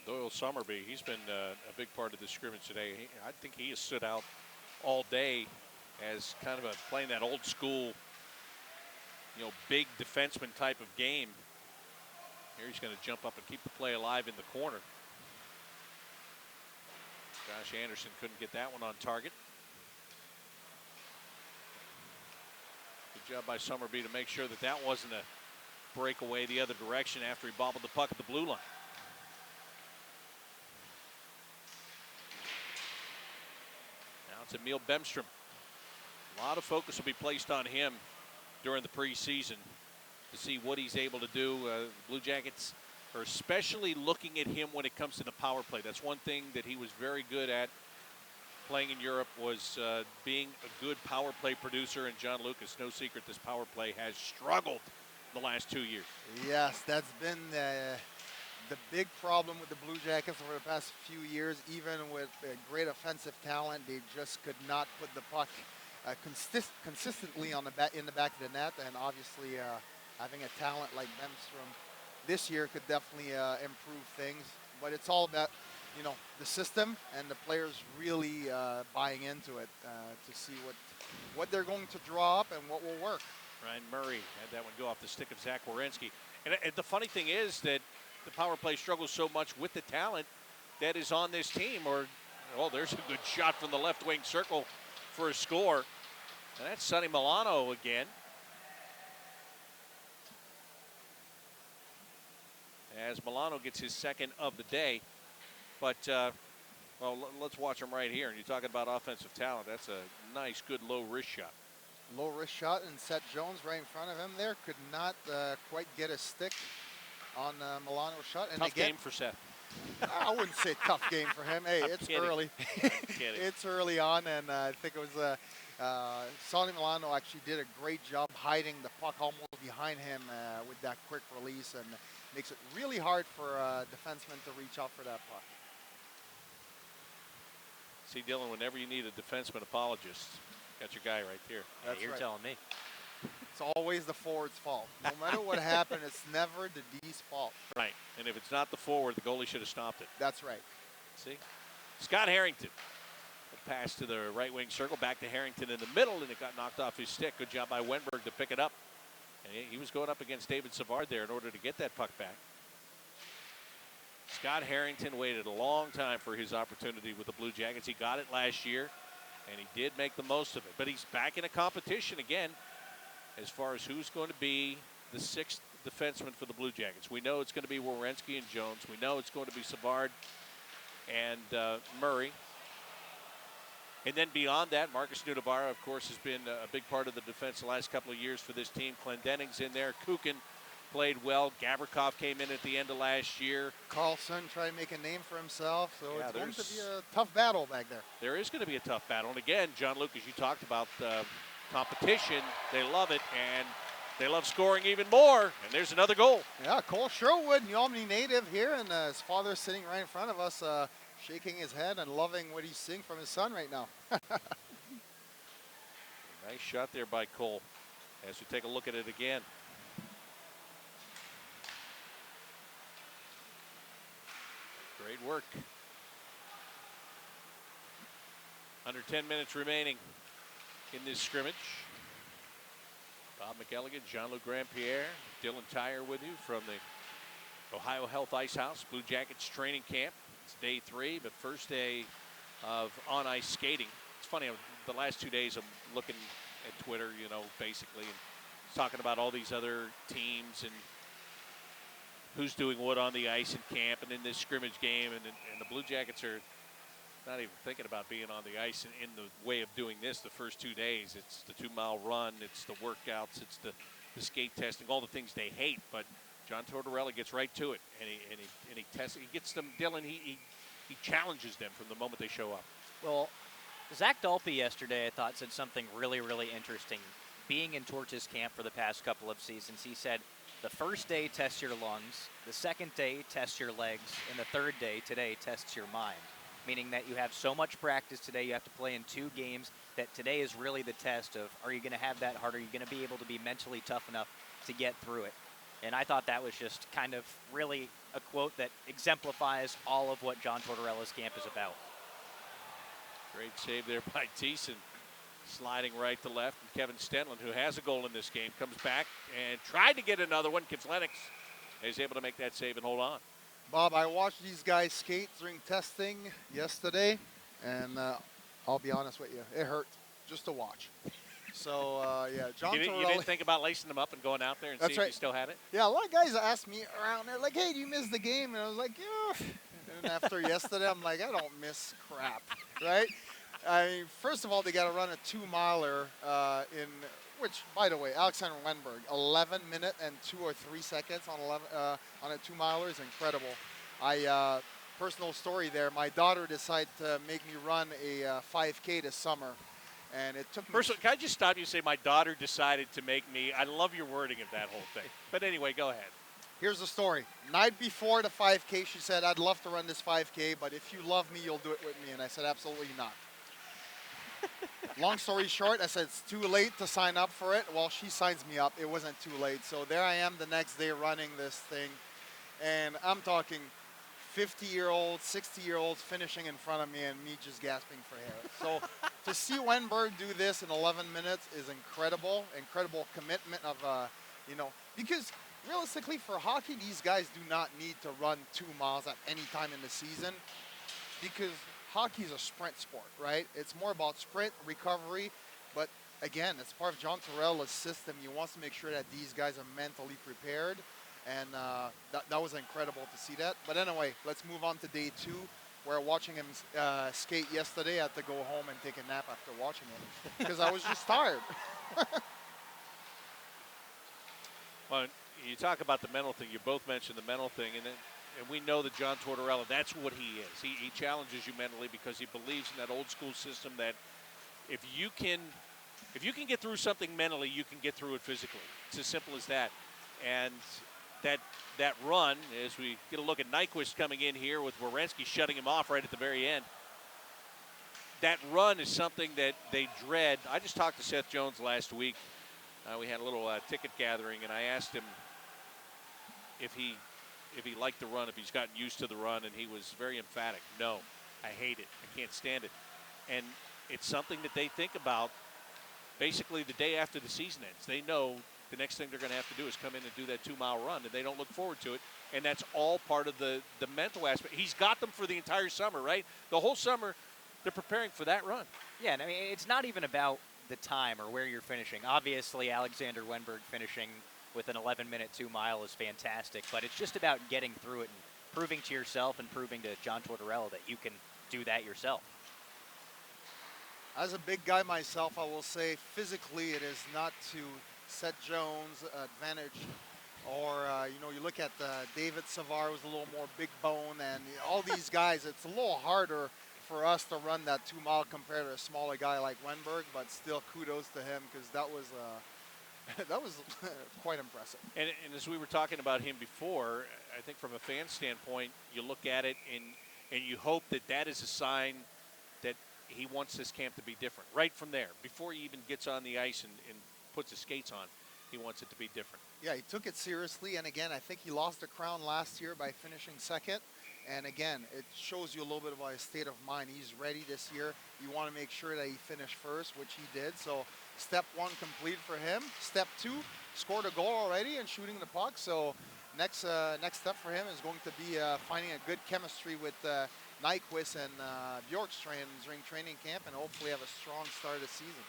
Doyle Summerby, he's been a big part of the scrimmage today. I think he has stood out all day as kind of playing that old school, big defenseman type of game. Here he's going to jump up and keep the play alive in the corner. Josh Anderson couldn't get that one on target. Good job by Summerby to make sure that that wasn't a breakaway the other direction after he bobbled the puck at the blue line. Now it's Emil Bemstrom. A lot of focus will be placed on him during the preseason to see what he's able to do. The Blue Jackets are especially looking at him when it comes to the power play. That's one thing that he was very good at playing in Europe, was being a good power play producer. And Jean-Luc, it's no secret this power play has struggled the last 2 years. Yes, that's been the big problem with the Blue Jackets over the past few years. Even with great offensive talent, they just could not put the puck consistently on in the back of the net. And obviously, having a talent like Bemstrom this year could definitely improve things. But it's all about, the system and the players really buying into it to see what they're going to draw up and what will work. Ryan Murray had that one go off the stick of Zach Werenski. And the funny thing is that the power play struggles so much with the talent that is on this team. There's a good shot from the left wing circle for a score. And that's Sonny Milano again. As Milano gets his second of the day. But, let's watch him right here. And you're talking about offensive talent. That's a nice, good low wrist shot. Low wrist shot, and Seth Jones right in front of him there could not quite get a stick on Milano's shot. And tough game for Seth. I wouldn't say tough game for him. Hey, it's early. It's early on, and I think it was Sonny Milano actually did a great job hiding the puck almost behind him with that quick release, and makes it really hard for a defenseman to reach out for that puck. See, Dylan, whenever you need a defenseman apologist, got your guy right here. That's you're right. Telling me. It's always the forward's fault. No matter what happened, it's never the D's fault. Right. And if it's not the forward, the goalie should have stopped it. That's right. See? Scott Harrington. A pass to the right wing circle, back to Harrington in the middle, and it got knocked off his stick. Good job by Wenberg to pick it up. And he was going up against David Savard there in order to get that puck back. Scott Harrington waited a long time for his opportunity with the Blue Jackets. He got it last year, and he did make the most of it. But he's back in a competition again as far as who's going to be the sixth defenseman for the Blue Jackets. We know it's going to be Werenski and Jones. We know it's going to be Savard and Murray. And then beyond that, Marcus Nudavara, of course, has been a big part of the defense the last couple of years for this team. Clendenning's in there. Kukin played well. Gavrikov came in at the end of last year. Carlson trying to make a name for himself. So yeah, it's going to be a tough battle back there. There is going to be a tough battle. And again, Jean-Luc, as you talked about competition, they love it. And they love scoring even more. And there's another goal. Yeah, Cole Sherwood, Yomni native here. And his father's sitting right in front of us, shaking his head and loving what he's seeing from his son right now. Nice shot there by Cole as we take a look at it again. Great work. Under 10 minutes remaining in this scrimmage. Bob McElligott, Jean-Luc Grand-Pierre, Dylan Tyre with you from the Ohio Health Ice House, Blue Jackets training camp. It's day 3, but first day of on-ice skating. It's funny, the last 2 days I'm looking at Twitter, basically, and talking about all these other teams and who's doing what on the ice in camp and in this scrimmage game. And the Blue Jackets are not even thinking about being on the ice in the way of doing this the first 2 days. It's the 2-mile run, it's the workouts, it's the skate testing, all the things they hate. But John Tortorella gets right to it, and he tests. He gets them, Dylan. He challenges them from the moment they show up. Well, Zach Dalpe yesterday, I thought, said something really, really interesting. Being in Torch's camp for the past couple of seasons, he said, the first day tests your lungs, the second day tests your legs, and the third day, today, tests your mind. meaning that you have so much practice today. You have to play in 2 games, that today is really the test of, are you going to have that heart? Are you going to be able to be mentally tough enough to get through it? And I thought that was just kind of really a quote that exemplifies all of what John Tortorella's camp is about. Great save there by Teason. Sliding right to left. And Kevin Stenlund, who has a goal in this game, comes back and tried to get another one. Lennox is able to make that save and hold on. Bob, I watched these guys skate during testing yesterday, and I'll be honest with you, it hurt just to watch. So, yeah, John Tortorella. You didn't think about lacing them up and going out there and seeing if you still had it? Yeah, a lot of guys asked me around there, like, hey, do you miss the game? And I was like, yeah. And after yesterday, I'm like, I don't miss crap, right? I mean, first of all, they got to run a 2-miler in which, by the way, Alexander Wenberg, 11 minutes and 2 or 3 seconds on a 2-miler is incredible. Personal story there, my daughter decided to make me run a 5K this summer. And it took me. First of all, can I just stop you and say my daughter decided to make me? I love your wording of that whole thing. But anyway, go ahead. Here's the story. Night before the 5K, she said, I'd love to run this 5K, but if you love me, you'll do it with me. And I said, absolutely not. Long story short, I said, it's too late to sign up for it. Well, she signs me up. It wasn't too late. So there I am the next day running this thing. And I'm talking 50-year-olds, 60-year-olds finishing in front of me and me just gasping for air. So to see Wenberg do this in 11 minutes is incredible. Incredible commitment of, because realistically for hockey, these guys do not need to run 2 miles at any time in the season because hockey is a sprint sport, right? It's more about sprint, recovery, but again, it's part of John Tortorella's system. He wants to make sure that these guys are mentally prepared. And that was incredible to see that. But anyway, let's move on to day 2. Where watching him skate yesterday, I had to go home and take a nap after watching him because I was just tired. Well, you talk about the mental thing. You both mentioned the mental thing, and we know that John Tortorella, that's what he is. He challenges you mentally because he believes in that old school system that if you can get through something mentally, you can get through it physically. It's as simple as that. And that run, as we get a look at Nyquist coming in here with Werenski shutting him off right at the very end, that run is something that they dread. I just talked to Seth Jones last week. We had a little ticket gathering, and I asked him if he liked the run, if he's gotten used to the run, and he was very emphatic. No, I hate it. I can't stand it. And it's something that they think about basically the day after the season ends. They know the next thing they're going to have to do is come in and do that 2-mile run, and they don't look forward to it. And that's all part of the mental aspect. He's got them for the entire summer, right? The whole summer, they're preparing for that run. Yeah, and I mean, it's not even about the time or where you're finishing. Obviously, Alexander Wenberg finishing with an 11-minute 2-mile is fantastic, but it's just about getting through it and proving to yourself and proving to John Tortorella that you can do that yourself. As a big guy myself, I will say physically it is not to Seth Jones' advantage, or you look at David Savard, who's a little more big bone, and all these guys. It's a little harder for us to run that 2-mile compared to a smaller guy like Wenberg, but still kudos to him because that was quite impressive. And as we were talking about him before, I think from a fan standpoint, you look at it and you hope that is a sign that he wants this camp to be different right from there, before he even gets on the ice and puts his skates on. He wants it to be different. Yeah, he took it seriously, and again, I think he lost the crown last year by finishing second. And again, it shows you a little bit about his state of mind. He's ready this year. You want to make sure that he finished first, which he did. So step 1 complete for him. Step 2, scored a goal already and shooting the puck. So next step for him is going to be finding a good chemistry with Nyquist and Bjorkstrand during training camp, and hopefully have a strong start of the season.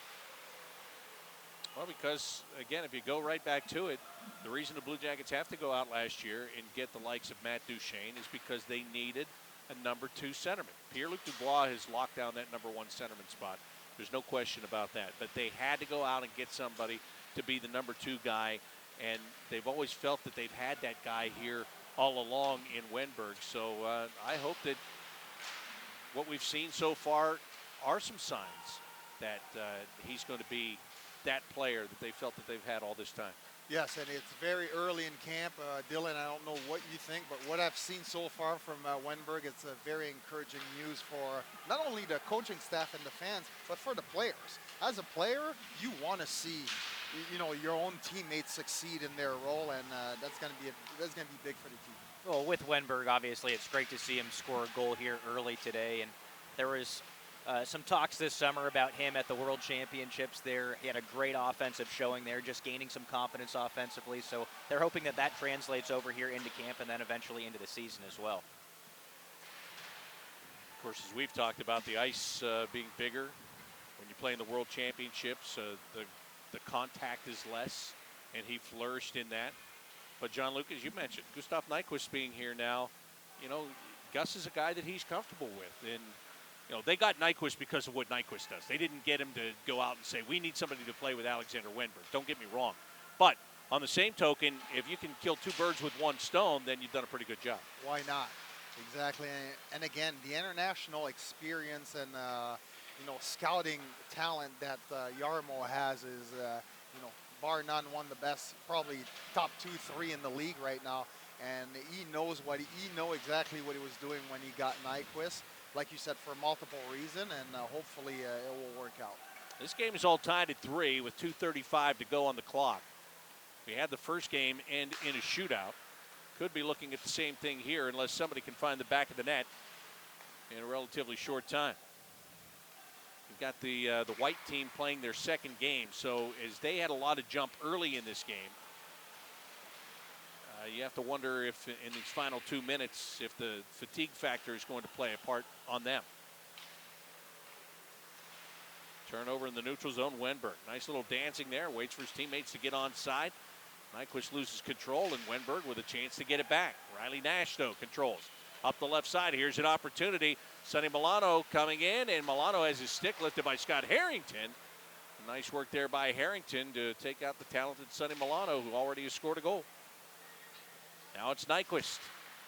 Well, because, again, if you go right back to it, the reason the Blue Jackets have to go out last year and get the likes of Matt Duchene is because they needed a number 2 centerman. Pierre-Luc Dubois has locked down that number 1 centerman spot. There's no question about that. But they had to go out and get somebody to be the number 2 guy, and they've always felt that they've had that guy here all along in Wenberg. So I hope that what we've seen so far are some signs that he's going to be that player that they felt that they've had all this time. Yes, and it's very early in camp. Dylan, I don't know what you think, but what I've seen so far from Wenberg, it's a very encouraging news for not only the coaching staff and the fans, but for the players. As a player, you want to see, your own teammates succeed in their role, and that's going to be big for the team. Well, with Wenberg, obviously, it's great to see him score a goal here early today, and there was some talks this summer about him at the World Championships there. He had a great offensive showing there, just gaining some confidence offensively. So they're hoping that that translates over here into camp and then eventually into the season as well. Of course, as we've talked about, the ice being bigger when you play in the World Championships, the contact is less, and he flourished in that. But Jean-Luc, as you mentioned, Gustav Nyquist being here now, Gus is a guy that he's comfortable with. And they got Nyquist because of what Nyquist does. They didn't get him to go out and say, we need somebody to play with Alexander Wenberg. Don't get me wrong. But on the same token, if you can kill two birds with one stone, then you've done a pretty good job. Why not? Exactly. And again, the international experience and, scouting talent that Jarmo has is, bar none, one of the best, probably top 2, 3 in the league right now. And he knows exactly what he was doing when he got Nyquist. Like you said, for multiple reasons, and hopefully it will work out. This game is all tied at 3 with 2:35 to go on the clock. We had the first game end in a shootout. Could be looking at the same thing here unless somebody can find the back of the net in a relatively short time. We've got the white team playing their second game, so as they had a lot of jump early in this game, you have to wonder if in these final 2 minutes, if the fatigue factor is going to play a part on them. Turnover in the neutral zone, Wenberg. Nice little dancing there, waits for his teammates to get onside. Nyquist loses control, and Wenberg with a chance to get it back. Riley Nash, though, controls. Up the left side, here's an opportunity. Sonny Milano coming in, and Milano has his stick lifted by Scott Harrington. Nice work there by Harrington to take out the talented Sonny Milano, who already has scored a goal. Now it's Nyquist.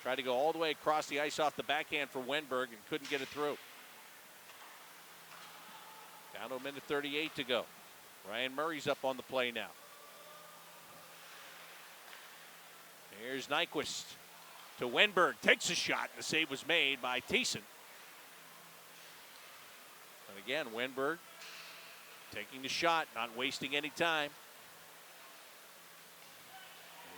Tried to go all the way across the ice off the backhand for Wenberg and couldn't get it through. Down to a minute 38 to go. Ryan Murray's up on the play now. Here's Nyquist to Wenberg. Takes a shot. The save was made by Teason. And again, Wenberg taking the shot, not wasting any time.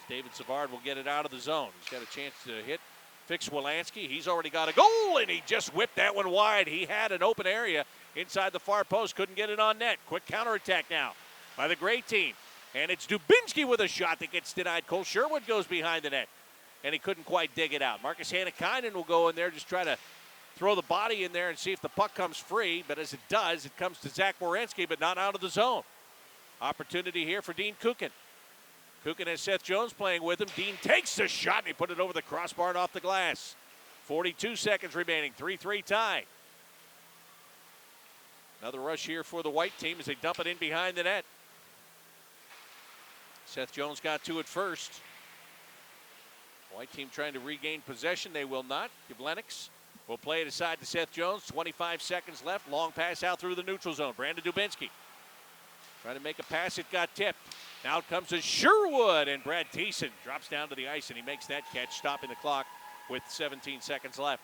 David Savard will get it out of the zone. He's got a chance to hit Fix Werenski. He's already got a goal, and he just whipped that one wide. He had an open area inside the far post, couldn't get it on net. Quick counterattack now by the gray team. And it's Dubinsky with a shot that gets denied. Cole Sherwin goes behind the net, and he couldn't quite dig it out. Marcus Hannikainen will go in there, just try to throw the body in there and see if the puck comes free. But as it does, it comes to Zach Werenski, but not out of the zone. Opportunity here for Dean Kukin. Kukin has Seth Jones playing with him. Dean takes the shot, and he put it over the crossbar and off the glass. 42 seconds remaining, 3-3 tie. Another rush here for the white team as they dump it in behind the net. Seth Jones got to it first. White team trying to regain possession. They will not. Lennox will play it aside to Seth Jones. 25 seconds left. Long pass out through the neutral zone. Brandon Dubinsky trying to make a pass. It got tipped. Now it comes to Sherwood, and Brad Teason drops down to the ice, and he makes that catch, stopping the clock with 17 seconds left.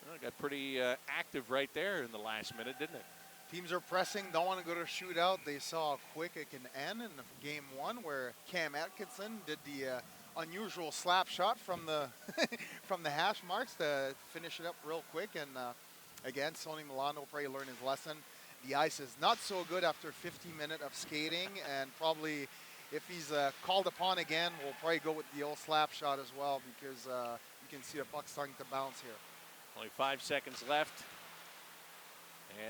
Well, it got pretty active right there in the last minute, didn't it? Teams are pressing, don't want to go to a shootout. They saw how quick it can end in game 1 where Cam Atkinson did the unusual slap shot from the from the hash marks to finish it up real quick. And again, Sonny Milano will probably learn his lesson. The ice is not so good after 50 minutes of skating, and probably if he's called upon again, we'll probably go with the old slap shot as well, because you can see the puck starting to bounce here. Only 5 seconds left.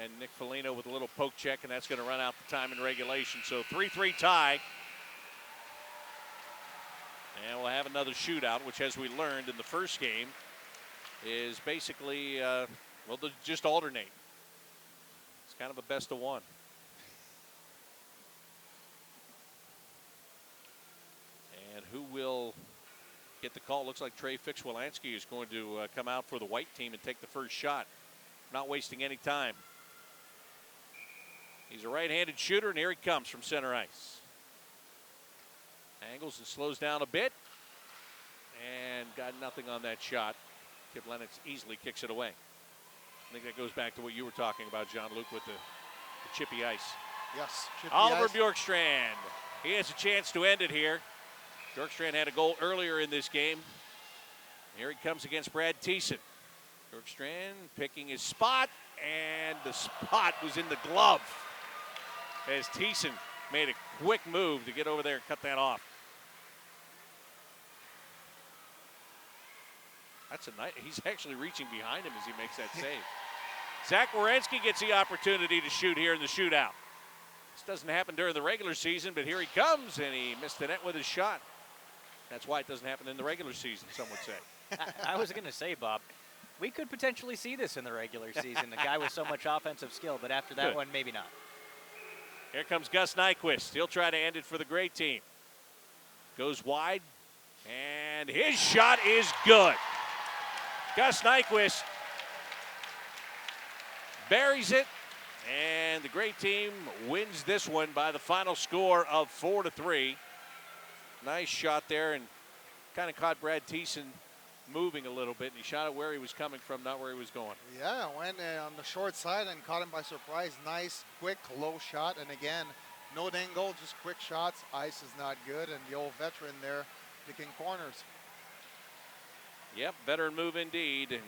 And Nick Foligno with a little poke check, and that's going to run out the time in regulation. So 3-3 tie. And we'll have another shootout, which, as we learned in the first game, is basically, they'll just alternate. It's kind of a best of one. And who will get the call? Looks like Trey Fix-Werenski is going to come out for the white team and take the first shot. Not wasting any time. He's a right-handed shooter, and here he comes from center ice. Angles and slows down a bit, and got nothing on that shot. Kip Lennox easily kicks it away. I think that goes back to what you were talking about, Jean-Luc, with the chippy ice. Yes, chippy Oliver ice. Bjorkstrand. He has a chance to end it here. Bjorkstrand had a goal earlier in this game. Here he comes against Brad Teason. Bjorkstrand picking his spot, and the spot was in the glove as Teason made a quick move to get over there and cut that off. That's a nice, he's actually reaching behind him as he makes that save. Zach Werenski gets the opportunity to shoot here in the shootout. This doesn't happen during the regular season, but here he comes, and he missed the net with his shot. That's why it doesn't happen in the regular season, some would say. I was going to say, Bob, we could potentially see this in the regular season, a guy with so much offensive skill, but after that one, maybe not. Here comes Gus Nyquist. He'll try to end it for the great team. Goes wide, and his shot is good. Gus Nyquist buries it, and the great team wins this one by the final score of 4-3. Nice shot there, and kind of caught Brad Teason moving a little bit, and he shot it where he was coming from, not where he was going. Yeah, went on the short side and caught him by surprise. Nice, quick, low shot, and again, no dangle, just quick shots. Ice is not good, and the old veteran there picking corners. Yep, veteran move indeed, and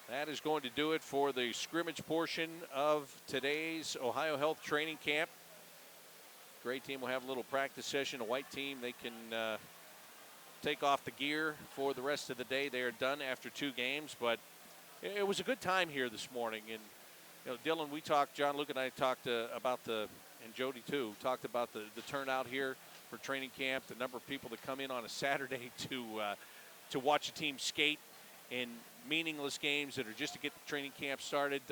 that is going to do it for the scrimmage portion of today's Ohio Health Training Camp. Great team will have a little practice session. A white team, they can take off the gear for the rest of the day. They are done after 2 games, but it was a good time here this morning. And you know, Dylan, we talked, Jean-Luc and I talked about and Jody too, talked about the turnout here for training camp, the number of people that come in on a Saturday to watch a team skate in meaningless games that are just to get the training camp started.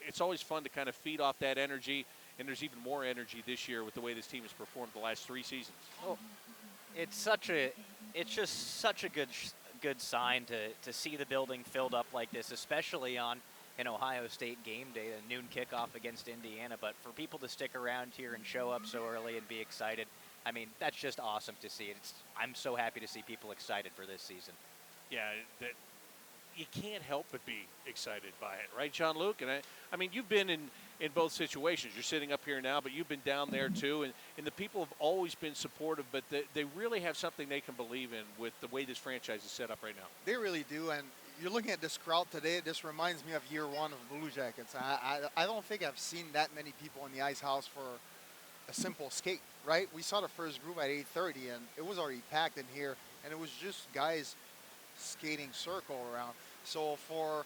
It's always fun to kind of feed off that energy, and there's even more energy this year with the way this team has performed the last 3 seasons. Oh, it's just such a good sign to see the building filled up like this, especially on an Ohio State game day, a noon kickoff against Indiana. But for people to stick around here and show up so early and be excited, I mean, that's just awesome to see. I'm so happy to see people excited for this season. Yeah, you can't help but be excited by it, right, Jean-Luc? And I mean, you've been in both situations. You're sitting up here now, but you've been down there too, and the people have always been supportive, but they really have something they can believe in with the way this franchise is set up right now. They really do, and you're looking at this crowd today, this reminds me of year 1 of Blue Jackets. I don't think I've seen that many people in the ice house for a simple skate, right? We saw the first group at 8:30, and it was already packed in here, and it was just guys skating circle around. So for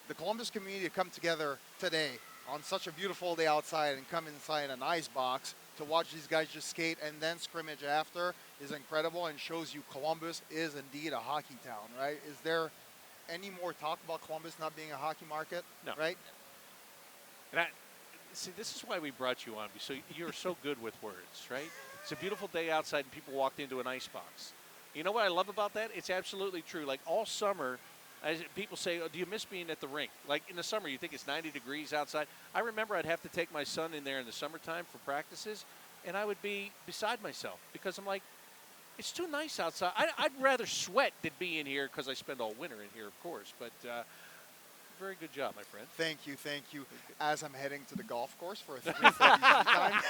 the Columbus community to come together today on such a beautiful day outside and come inside an ice box to watch these guys just skate and then scrimmage after is incredible, and shows you Columbus is indeed a hockey town, right? Is there any more talk about Columbus not being a hockey market? No. Right? And see, this is why we brought you on. So you're so good with words, right? It's a beautiful day outside and people walked into an ice box. You know what I love about that? It's absolutely true. Like all summer, as people say, oh, do you miss being at the rink? Like in the summer, you think it's 90 degrees outside. I remember I'd have to take my son in there in the summertime for practices, and I would be beside myself because I'm like, it's too nice outside. I'd rather sweat than be in here because I spend all winter in here, of course. But very good job, my friend. Thank you, thank you. As I'm heading to the golf course for a 3:30 time.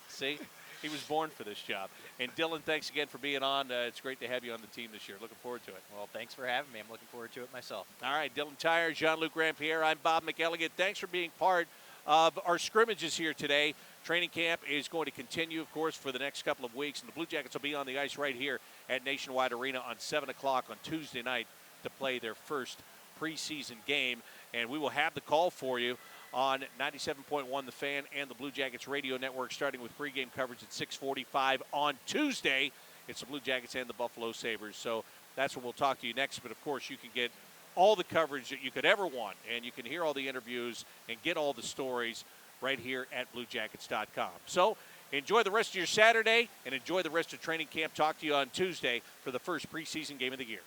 See? He was born for this job. And Dylan, thanks again for being on. It's great to have you on the team this year. Looking forward to it. Well, thanks for having me. I'm looking forward to it myself. All right, Dylan Tyre, Jean-Luc Grand-Pierre. I'm Bob McElligott. Thanks for being part of our scrimmages here today. Training camp is going to continue, of course, for the next couple of weeks. And the Blue Jackets will be on the ice right here at Nationwide Arena on 7 o'clock on Tuesday night to play their first preseason game. And we will have the call for you on 97.1 The Fan and the Blue Jackets radio network, starting with pregame coverage at 6:45 on Tuesday. It's the Blue Jackets and the Buffalo Sabres. So that's when we'll talk to you next. But, of course, you can get all the coverage that you could ever want, and you can hear all the interviews and get all the stories right here at BlueJackets.com. So enjoy the rest of your Saturday and enjoy the rest of training camp. Talk to you on Tuesday for the first preseason game of the year.